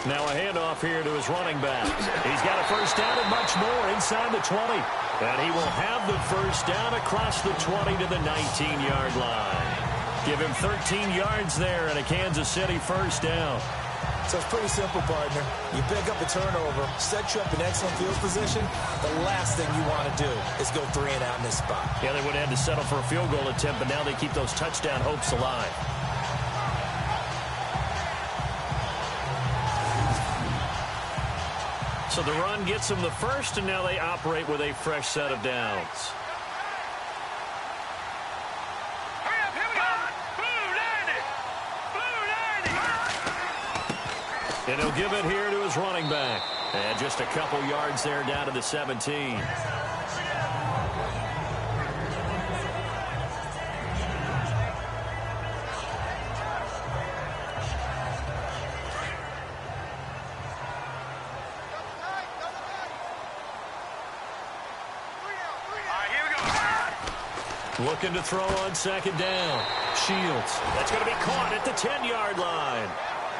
Now a handoff here to his running back. He's got a first down and much more inside the 20. And he will have the first down across the 20 to the 19-yard line. Give him 13 yards there and a Kansas City first down. So it's pretty simple, partner. You pick up a turnover, set you up in excellent field position. The last thing you want to do is go 3 and out in this spot. Yeah, they would have had to settle for a field goal attempt, but now they keep those touchdown hopes alive. So the run gets them the first, and now they operate with a fresh set of downs. Hurry up, here we go. Blue 90. And he'll give it here to his running back. And just a couple yards there down to the 17. Looking to throw on second down. Shields. That's going to be caught at the 10-yard line.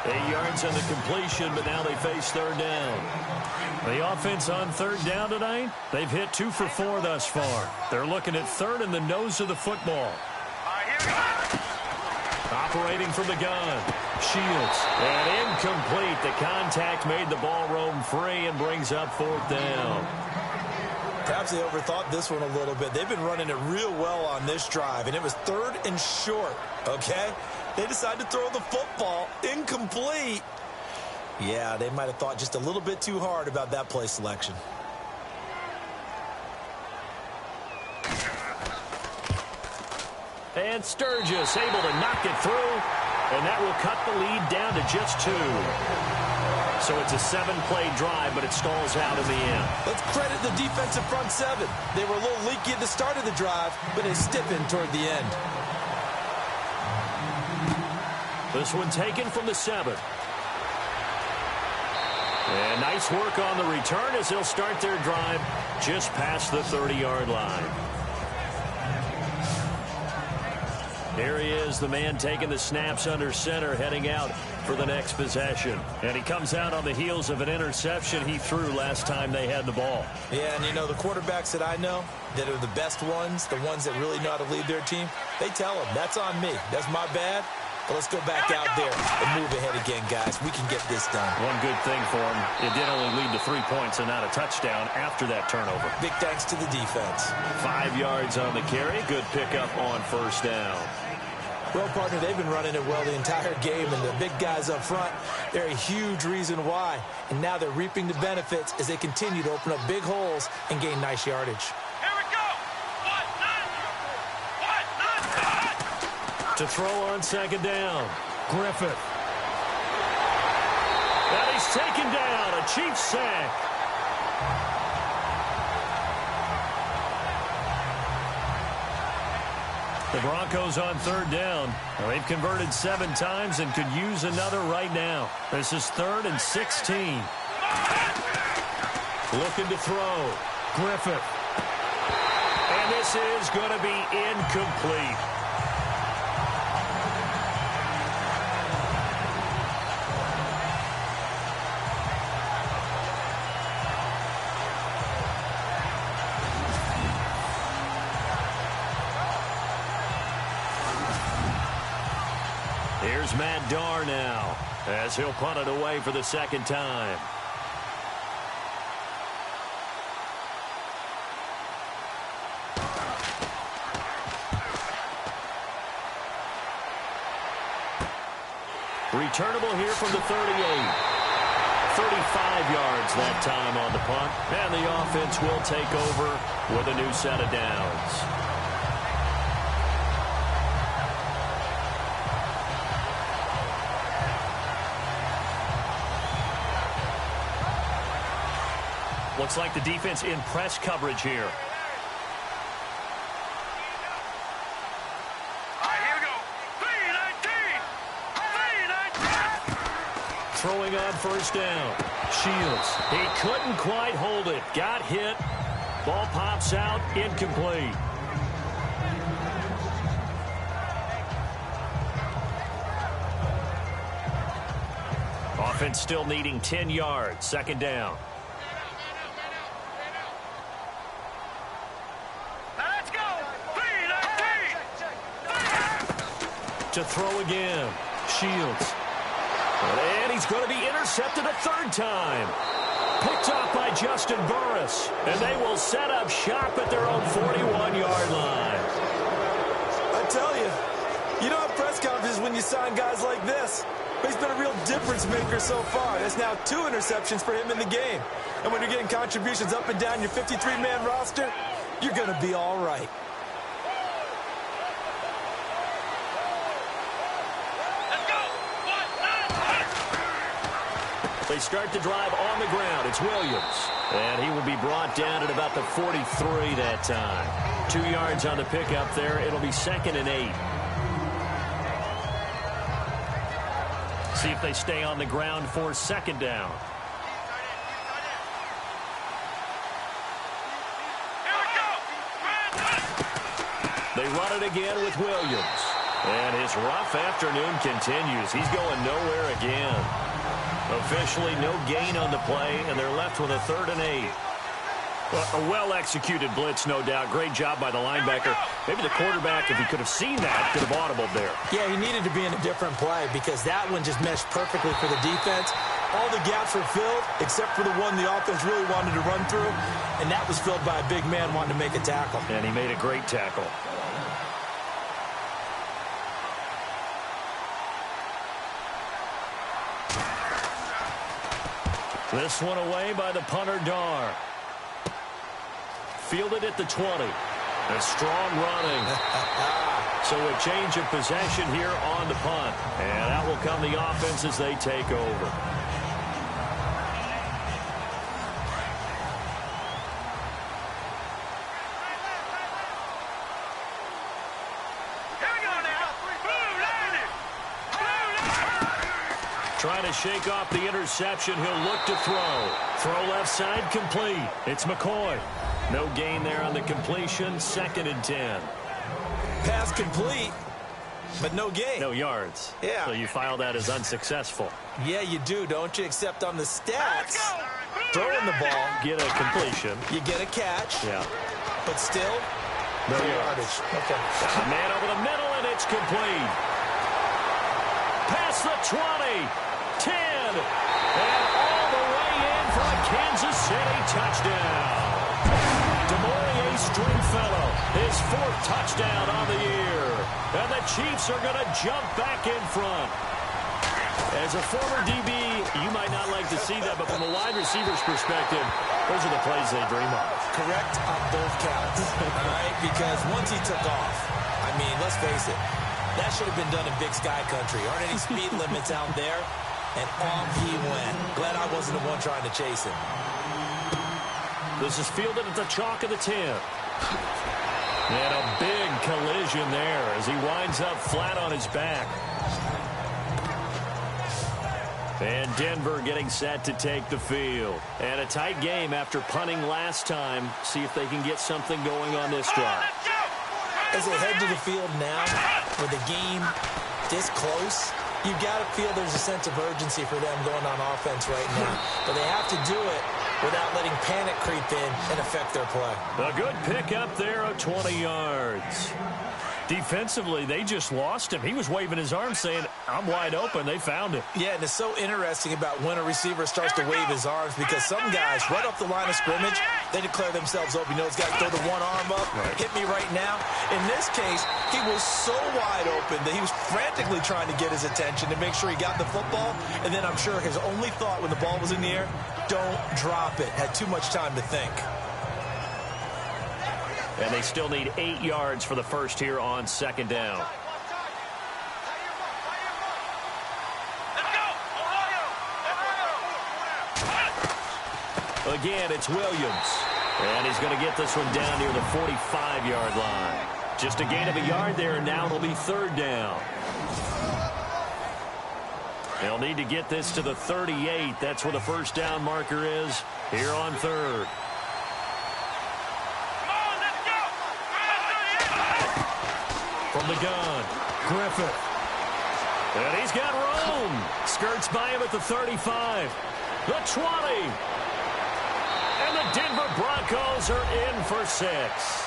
8 yards on the completion, but now they face third down. The offense on third down tonight, they've hit 2 for 4 thus far. They're looking at third in the nose of the football. Operating from the gun. Shields. And incomplete. The contact made the ball roam free and brings up 4th down. Perhaps they overthought this one a little bit. They've been running it real well on this drive, and it was 3rd and short, okay? They decided to throw the football incomplete. Yeah, they might have thought just a little bit too hard about that play selection. And Sturgis able to knock it through, and that will cut the lead down to just 2. So it's a 7-play drive, but it stalls out in the end. Let's credit the defensive front 7. They were a little leaky at the start of the drive, but they stiffened toward the end. This one taken from the 7. And nice work on the return as they'll start their drive just past the 30-yard line. Here he is, the man taking the snaps under center, heading out for the next possession. And he comes out on the heels of an interception he threw last time they had the ball. Yeah, and you know, the quarterbacks that I know that are the best ones, the ones that really know how to lead their team, they tell them, that's on me. That's my bad. But let's go back out there and move ahead again, guys. We can get this done. One good thing for him, it did only lead to 3 points and not a touchdown after that turnover. Big thanks to the defense. 5 yards on the carry. Good pickup on first down. Well, partner, they've been running it well the entire game, and the big guys up front, they're a huge reason why. And now they're reaping the benefits as they continue to open up big holes and gain nice yardage. Here we go. To throw on second down, Griffith. And he's taken down, a Chiefs sack. The Broncos on third down. Well, they've converted 7 times and could use another right now. This is 3rd and 16. Looking to throw. Griffith. And this is going to be incomplete. Here's Matt Darr now as he'll punt it away for the second time. Returnable here from the 38. 35 yards that time on the punt. And the offense will take over with a new set of downs. Looks like the defense in press coverage here. All right, here we go. 3-19. Throwing on first down. Shields. He couldn't quite hold it. Got hit. Ball pops out. Incomplete. Offense still needing 10 yards. Second down. To throw again. Shields. And he's going to be intercepted a 3rd time. Picked off by Justin Burris. And they will set up shop at their own 41-yard line. I tell you, you don't have press conferences when you sign guys like this. But he's been a real difference maker so far. That's now 2 interceptions for him in the game. And when you're getting contributions up and down your 53-man roster, you're going to be all right. They start the drive on the ground. It's Williams. And he will be brought down at about the 43 that time. 2 yards on the pickup there. It'll be 2nd and 8. See if they stay on the ground for second down. They run it again with Williams. And his rough afternoon continues. He's going nowhere again. Officially no gain on the play, and they're left with a 3rd and 8. A well-executed blitz, no doubt. Great job by the linebacker. Maybe the quarterback, if he could have seen that, could have audibled there. Yeah, he needed to be in a different play because that one just meshed perfectly for the defense. All the gaps were filled except for the one the offense really wanted to run through, and that was filled by a big man wanting to make a tackle. And he made a great tackle. This one away by the punter, Darr. Fielded at the 20. A strong running. So a change of possession here on the punt. And that will come the offense as they take over. Trying to shake off the interception. He'll look to throw. Throw left side complete. It's McCoy. No gain there on the completion. 2nd and 10. Pass complete, but no gain. No yards. Yeah. So you file that as unsuccessful. Yeah, you do, don't you? Except on the stats, throwing the ball, Get a completion. you get a catch, Yeah. but still, no yardage. Okay. A man over the middle, and it's complete. across the 20, 10, and all the way in for a Kansas City touchdown. Stringfellow, his 4th touchdown on the year. And the Chiefs are going to jump back in front. As a former DB, you might not like to see that, but from a wide receiver's perspective, those are the plays they dream of. Correct on both counts, all right? Because once he took off, I mean, let's face it, that should have been done in Big Sky Country. Aren't any speed limits out there? And off he went. Glad I wasn't the one trying to chase him. This is fielded at the chalk of the 10. And a big collision there as he winds up flat on his back. And Denver getting set to take the field. And a tight game after punting last time. See if they can get something going on this drive. As they head to the field now, with the game this close, you've got to feel there's a sense of urgency for them going on offense right now. But they have to do it without letting panic creep in and affect their play. A good pickup there of 20 yards. Defensively, they just lost him. He was waving his arms saying, I'm wide open. They found him. Yeah, and it's so interesting about when a receiver starts to wave his arms because some guys, right off the line of scrimmage, they declare themselves open. You know, those guys throw the one arm up, hit me right now. In this case, he was so wide open that he was frantically trying to get his attention to make sure he got the football. And then I'm sure his only thought when the ball was in the air, don't drop it. Had too much time to think. And they still need 8 yards for the first here on 2nd down. Again, it's Williams. And he's going to get this one down near the 45-yard line. Just a gain of a yard there, and now it'll be 3rd down. They'll need to get this to the 38. That's where the first down marker is here on 3rd. From the gun, Griffith. And he's got room. Skirts by him at the 35. The 20. And the Denver Broncos are in for 6.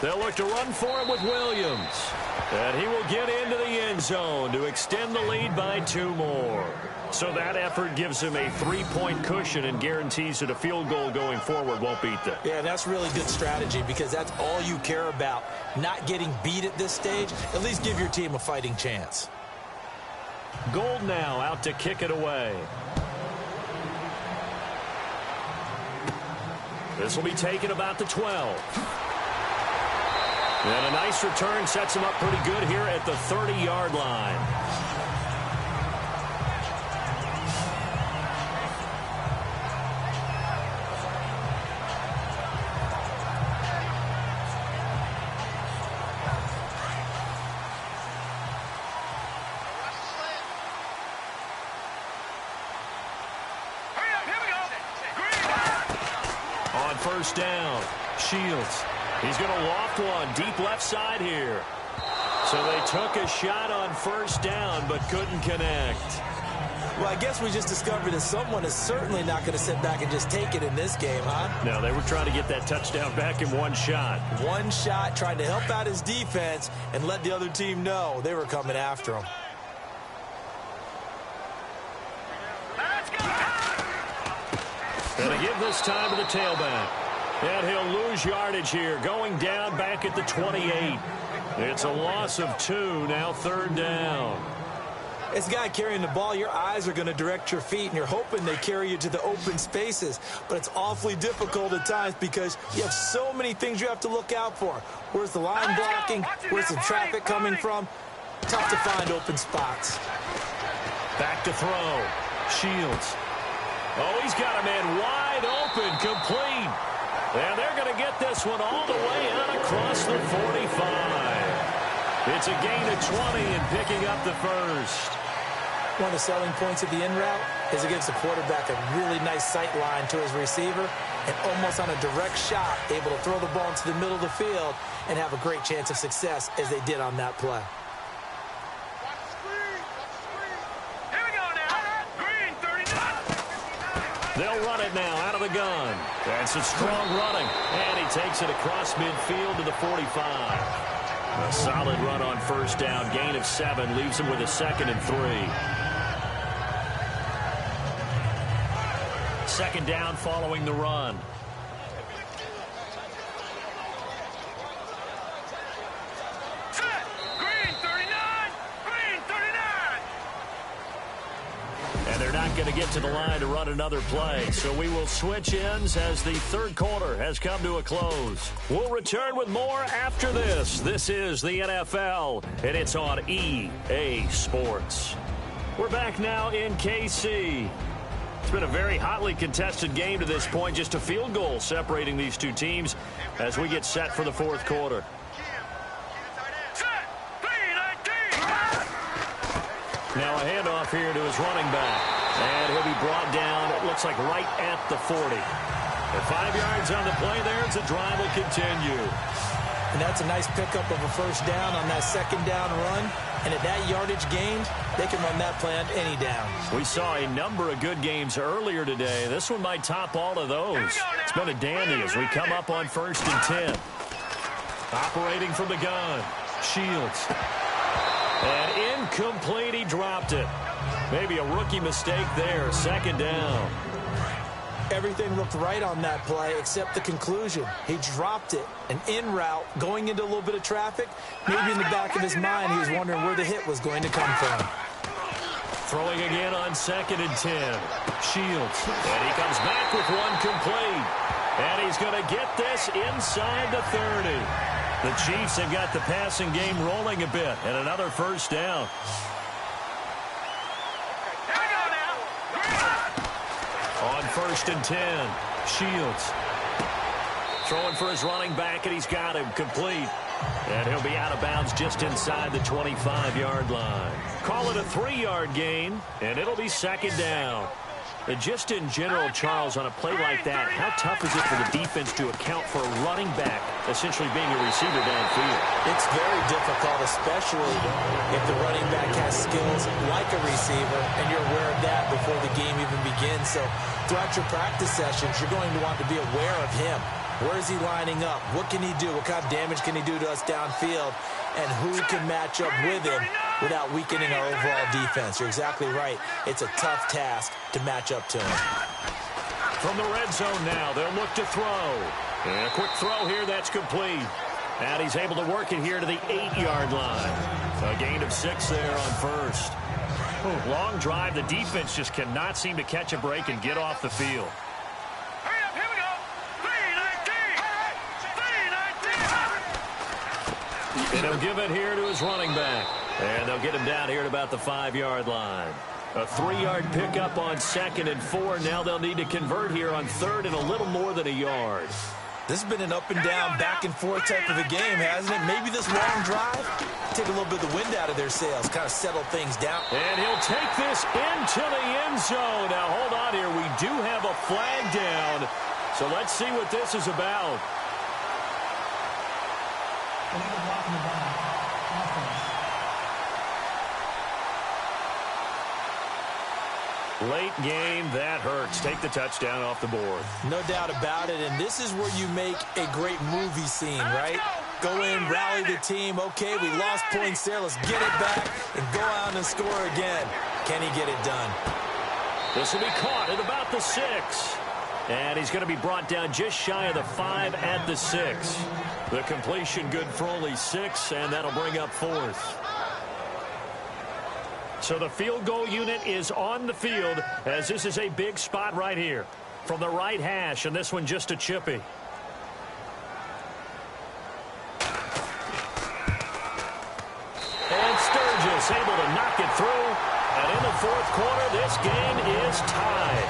They'll look to run for him with Williams. And he will get into the end zone to extend the lead by 2 more. So that effort gives him a 3-point cushion and guarantees that a field goal going forward won't beat them. Yeah, that's really good strategy because that's all you care about. Not getting beat at this stage. At least give your team a fighting chance. Gold now out to kick it away. This will be taken about the 12. And a nice return sets him up pretty good here at the 30-yard line. On first down, Shields. He's going to loft one deep left side here. So they took a shot on first down but couldn't connect. Well, I guess we just discovered that someone is certainly not going to sit back and just take it in this game, huh? No, they were trying to get that touchdown back in one shot. One shot, trying to help out his defense and let the other team know they were coming after him. And to give this time to the tailback. And he'll lose yardage here, going down back at the 28. It's a loss of 2, now 3rd down. As a guy carrying the ball, your eyes are going to direct your feet, and you're hoping they carry you to the open spaces. But it's awfully difficult at times because you have so many things you have to look out for. Where's the line blocking? Where's the traffic coming from? Tough to find open spots. Back to throw. Shields. Oh, he's got a man wide open, complete. And they're going to get this one all the way out across the 45. It's a gain of 20 and picking up the first. One of the selling points of the in route is it gives the quarterback a really nice sight line to his receiver and almost on a direct shot able to throw the ball into the middle of the field and have a great chance of success as they did on that play. They'll run it now out of the gun. That's a strong running. And he takes it across midfield to the 45. A solid run on first down. Gain of 7 leaves him with a 2nd and 3. Second down following the run. And they're not going to get to the line to run another play. So we will switch ends as the third quarter has come to a close. We'll return with more after this. This is the NFL, and it's on EA Sports. We're back now in KC. It's been a very hotly contested game to this point. Just a field goal separating these two teams as we get set for the fourth quarter. Now a handoff here to his running back. And he'll be brought down, it looks like right at the 40. And 5 yards on the play there as the drive will continue. And that's a nice pickup of a first down on that second down run. And at that yardage gained, they can run that play on any down. We saw a number of good games earlier today. This one might top all of those. It's been a dandy as we come up on 1st and 10. Operating from the gun. Shields. And incomplete, he dropped it. Maybe a rookie mistake there, 2nd down. Everything looked right on that play except the conclusion. He dropped it. An in route, going into a little bit of traffic. Maybe in the back of his mind, he was wondering where the hit was going to come from. Throwing again on 2nd and 10. Shields. And he comes back with one complete. And he's going to get this inside the 30. The Chiefs have got the passing game rolling a bit, and another first down. On 1st and 10, Shields. Throwing for his running back, and he's got him complete. And he'll be out of bounds just inside the 25-yard line. Call it a 3-yard gain, and it'll be 2nd down. And just in general, Charles, on a play like that, how tough is it for the defense to account for a running back essentially being a receiver downfield? It's very difficult, especially if the running back has skills like a receiver, and you're aware of that before the game even begins. So throughout your practice sessions, you're going to want to be aware of him. Where is he lining up? What can he do? What kind of damage can he do to us downfield? And who can match up with him without weakening our overall defense? You're exactly right. It's a tough task to match up to him. From the red zone now, they'll look to throw. And a quick throw here, that's complete. And he's able to work it here to the 8-yard line. A gain of 6 there on first. Long drive. The defense just cannot seem to catch a break and get off the field. And he'll give it here to his running back. And they'll get him down here at about the 5-yard line. A 3-yard pickup on 2nd and 4. Now they'll need to convert here on 3rd and a little more than a yard. This has been an up and down, back and forth type of a game, hasn't it? Maybe this long drive, take a little bit of the wind out of their sails, kind of settle things down. And he'll take this into the end zone. Now hold on here. We do have a flag down. So let's see what this is about. Late game, that hurts. Take the touchdown off the board. No doubt about it, and this is where you make a great movie scene, right? Go in, rally the team. Okay, we lost points there. Let's get it back and go out and score again. Can he get it done? This will be caught at about the 6. And he's going to be brought down just shy of the 5 at the 6. The completion good for only 6, and that'll bring up 4th. So the field goal unit is on the field as this is a big spot right here from the right hash, and this one just a chippy. And Sturgis able to knock it through. And in the fourth quarter, this game is tied.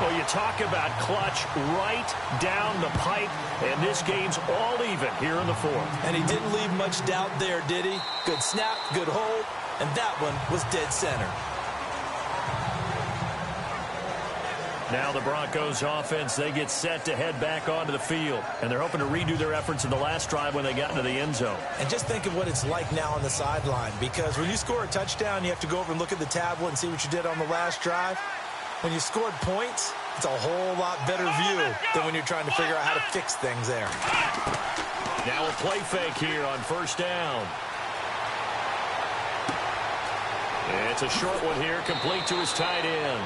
Well, you talk about clutch right down the pipe, and this game's all even here in the fourth. And he didn't leave much doubt there, did he? Good snap, good hold, and that one was dead center. Now the Broncos offense, they get set to head back onto the field, and they're hoping to redo their efforts in the last drive when they got into the end zone. And just think of what it's like now on the sideline, because when you score a touchdown, you have to go over and look at the tablet and see what you did on the last drive. When you scored points, it's a whole lot better view than when you're trying to figure out how to fix things there. Now a play fake here on first down. It's a short one here, complete to his tight end.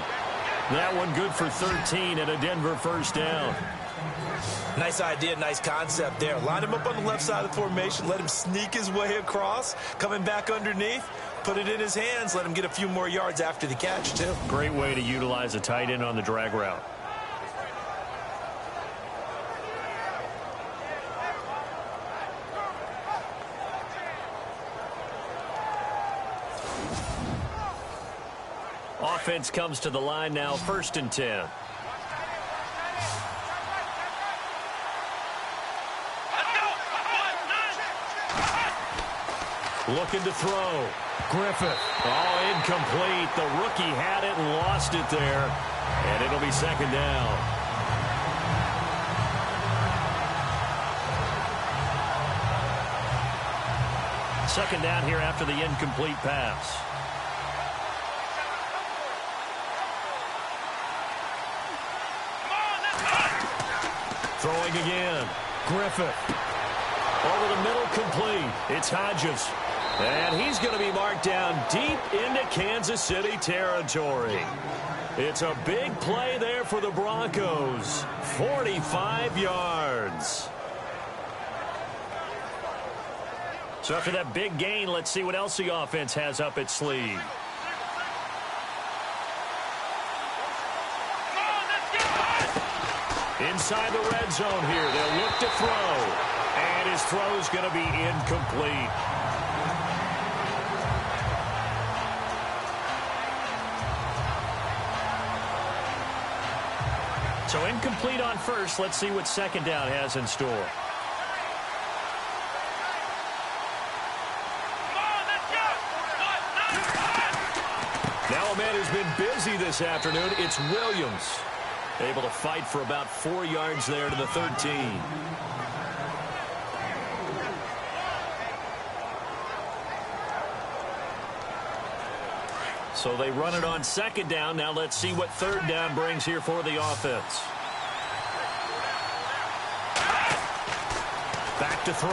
That one good for 13 and a Denver first down. Nice idea, nice concept there. Line him up on the left side of the formation, let him sneak his way across, coming back underneath, put it in his hands, let him get a few more yards after the catch, too. Great way to utilize a tight end on the drag route. Offense comes to the line now, 1st and 10. Looking to throw. Griffith. Oh, incomplete. The rookie had it and lost it there. And it'll be 2nd down. Second down here after the incomplete pass. Throwing again. Griffith. Over the middle, complete. It's Hodges. And he's going to be marked down deep into Kansas City territory. It's a big play there for the Broncos. 45 yards. So after that big gain, let's see what else the offense has up its sleeve. Inside the red zone here. They'll look to throw. And his throw's going to be incomplete. So incomplete on first. Let's see what 2nd down has in store. Now a man who's been busy this afternoon. It's Williams. Able to fight for about 4 yards there to the 13. So they run it on 2nd down. Now let's see what 3rd down brings here for the offense. Back to throw.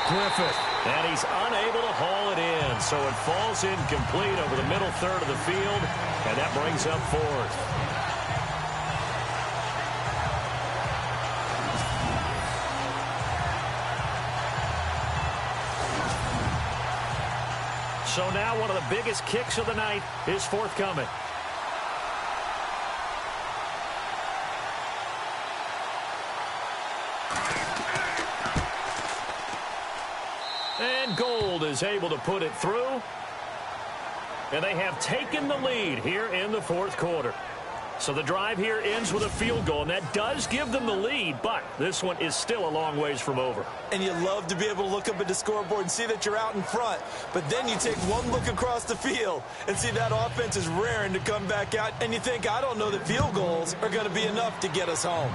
Griffith. And he's unable to haul it in. So it falls incomplete over the middle third of the field. And that brings up 4th. So now one of the biggest kicks of the night is forthcoming. And Gold is able to put it through. And they have taken the lead here in the 4th quarter. So the drive here ends with a field goal, and that does give them the lead, but this one is still a long ways from over. And you love to be able to look up at the scoreboard and see that you're out in front, but then you take one look across the field and see that offense is raring to come back out, and you think, I don't know that field goals are going to be enough to get us home.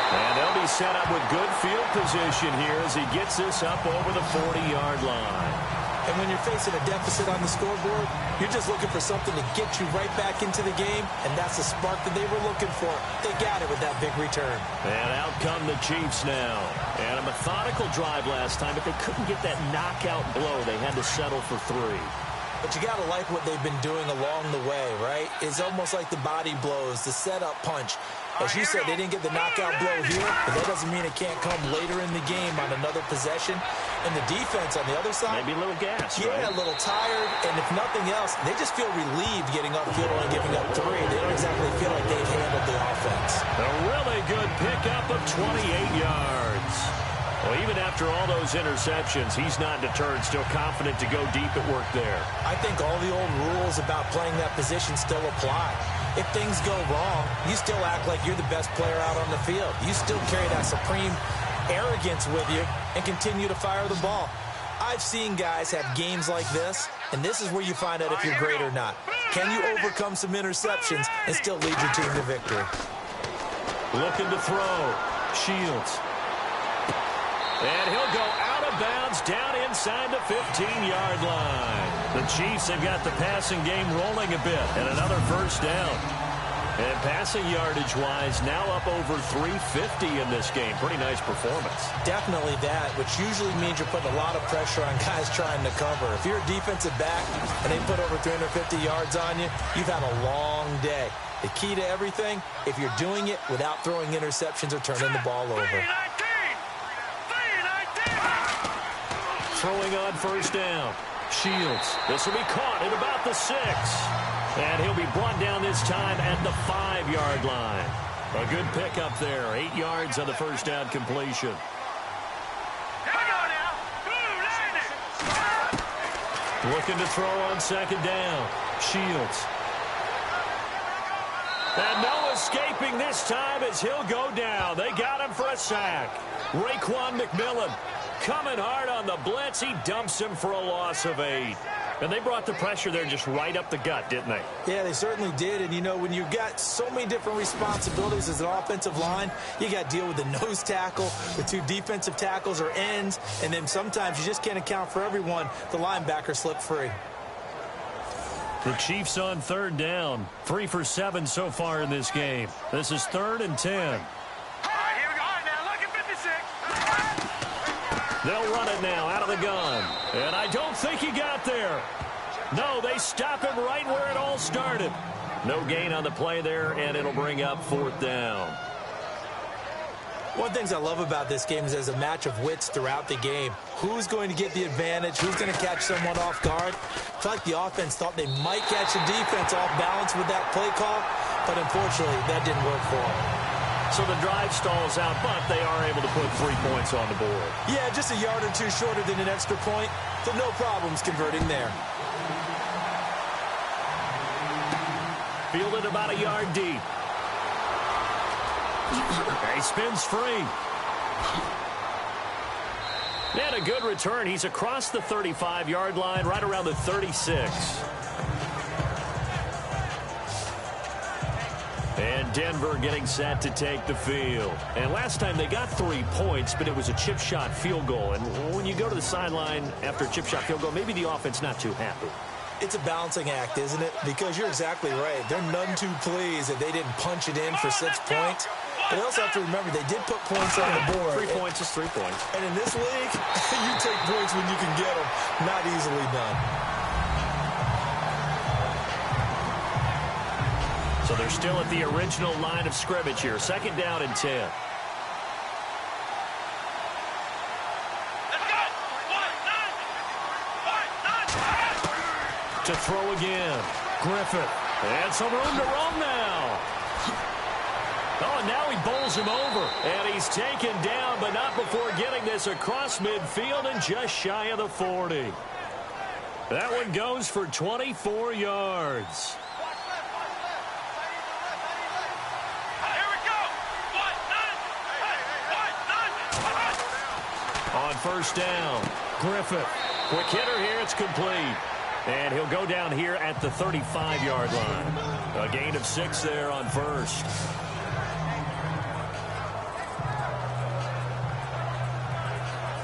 And they'll be set up with good field position here as he gets this up over the 40-yard line. And when you're facing a deficit on the scoreboard, you're just looking for something to get you right back into the game, and that's the spark that they were looking for. They got it with that big return. And out come the Chiefs now. And a methodical drive last time, but they couldn't get that knockout blow. They had to settle for 3. But you got to like what they've been doing along the way, right? It's almost like the body blows, the setup punch. As you said, they didn't get the knockout blow here, but that doesn't mean it can't come later in the game on another possession. And the defense on the other side, maybe a little gas, yeah, right? A little tired. And if nothing else, they just feel relieved getting upfield and giving up 3. They don't exactly feel like they've handled the offense. A really good pickup of 28 yards. Well, even after all those interceptions, he's not deterred, still confident to go deep at work there. I think all the old rules about playing that position still apply. If things go wrong, you still act like you're the best player out on the field. You still carry that supreme arrogance with you and continue to fire the ball. I've seen guys have games like this, and this is where you find out if you're great or not. Can you overcome some interceptions and still lead your team to victory? Looking to throw. Shields. And he'll go out of bounds down inside the 15-yard line. The Chiefs have got the passing game rolling a bit, and another first down. And passing yardage-wise, now up over 350 in this game. Pretty nice performance. Definitely that, which usually means you're putting a lot of pressure on guys trying to cover. If you're a defensive back and they put over 350 yards on you, you've had a long day. The key to everything, if you're doing it without throwing interceptions or turning the ball over. Throwing on first down. Shields. This will be caught at about the 6. And he'll be brought down this time at the 5-yard line. A good pickup there. 8 yards on the first down completion. Looking to throw on second down. Shields. And no escaping this time as he'll go down. They got him for a sack. Raekwon McMillan coming hard on the blitz. He dumps him for a loss of 8. And they brought the pressure there just right up the gut, didn't they? Yeah, they certainly did. And, you know, when you've got so many different responsibilities as an offensive line, you got to deal with the nose tackle, the 2 defensive tackles or ends, and then sometimes you just can't account for everyone. The linebacker slipped free. The Chiefs on third down. 3 for 7 so far in this game. This is 3rd and 10. They'll run it now out of the gun. And I don't think he got there. No, they stop him right where it all started. No gain on the play there, and it'll bring up 4th down. One of the things I love about this game is there's a match of wits throughout the game. Who's going to get the advantage? Who's going to catch someone off guard? I feel like the offense thought they might catch the defense off balance with that play call, but unfortunately, that didn't work for them. So the drive stalls out, but they are able to put 3 points on the board. Yeah, just a yard or 2 shorter than an extra point, so no problems converting there. Fielded about a yard deep. He spins free. And a good return. He's across the 35-yard line, right around the 36. And Denver getting set to take the field. And last time they got 3 points, but it was a chip shot field goal. And when you go to the sideline after a chip shot field goal, maybe the offense not too happy. It's a balancing act, isn't it? Because you're exactly right. They're none too pleased that they didn't punch it in for 6 points. But they also have to remember they did put points on the board. 3 points is 3 points. And in this league, you take points when you can get them. Not easily done. So they're still at the original line of scrimmage here. 2nd down and 10. To throw again. Griffith. And some room to roam now. Oh, and now he bowls him over. And he's taken down, but not before getting this across midfield and just shy of the 40. That one goes for 24 yards. On first down, Griffith. Quick hitter here, it's complete. And he'll go down here at the 35-yard line. A gain of 6 there on first.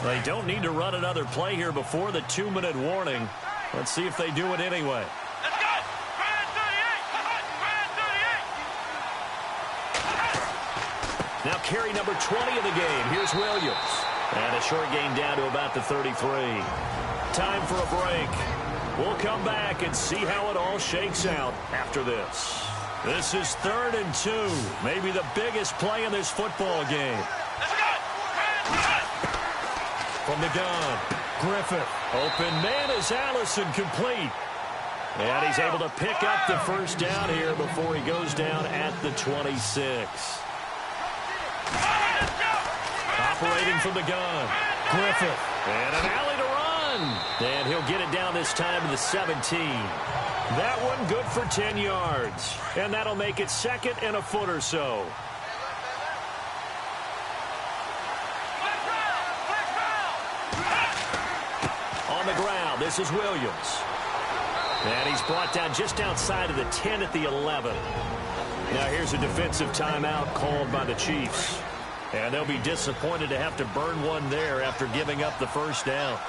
They don't need to run another play here before the 2-minute warning. Let's see if they do it anyway. Let's go! Now carry number 20 of the game. Here's Williams. And a short gain down to about the 33. Time for a break. We'll come back and see how it all shakes out after this. This is 3rd and 2. Maybe the biggest play in this football game. From the gun, Griffith. Open man is Allison, complete. And he's able to pick up the first down here before he goes down at the 26. Operating from the gun. Griffith. And an alley to run. And he'll get it down this time to the 17. That one good for 10 yards. And that'll make it 2nd and a foot or so. On the ground, this is Williams. And he's brought down just outside of the 10 at the 11. Now here's a defensive timeout called by the Chiefs. And they'll be disappointed to have to burn one there after giving up the first down.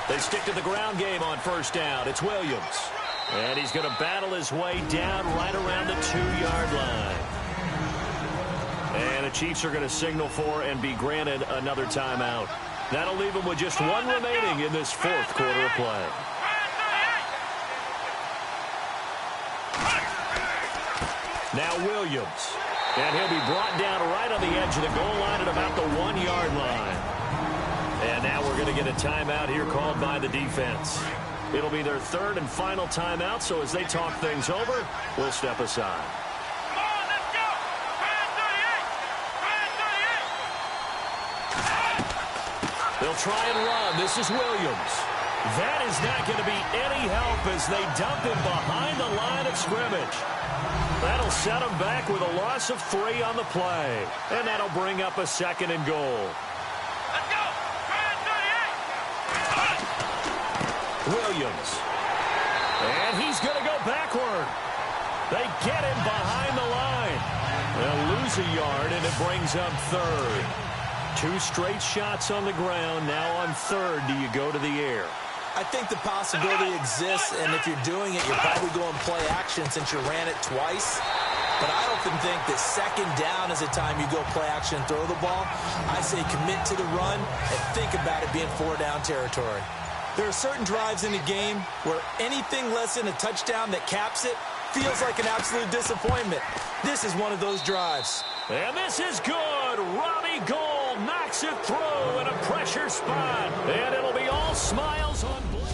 They stick to the ground game on first down. It's Williams. And he's going to battle his way down right around the 2-yard line. And the Chiefs are going to signal for and be granted another timeout. That'll leave them with just one remaining in this 4th quarter of play. Now Williams. And he'll be brought down right on the edge of the goal line at about the 1-yard line. And now we're going to get a timeout here called by the defense. It'll be their 3rd and final timeout, so as they talk things over, we'll step aside. They'll try and run. This is Williams. That is not going to be any help as they dump him behind the line of scrimmage. That'll set him back with a loss of 3 on the play. And that'll bring up a 2nd and goal. Let's go! Williams. And he's going to go backward. They get him behind the line. They'll lose a yard, and it brings up 3rd. 2 straight shots on the ground. Now on 3rd, do you go to the air? I think the possibility exists, and if you're doing it, you're probably going play action since you ran it twice. But I often think that 2nd down is the time you go play action and throw the ball. I say commit to the run and think about it being 4-down territory. There are certain drives in the game where anything less than a touchdown that caps it feels like an absolute disappointment. This is one of those drives. And this is good. Robbie Gould knocks it through in a pressure spot. And it'll be all smiles on blue.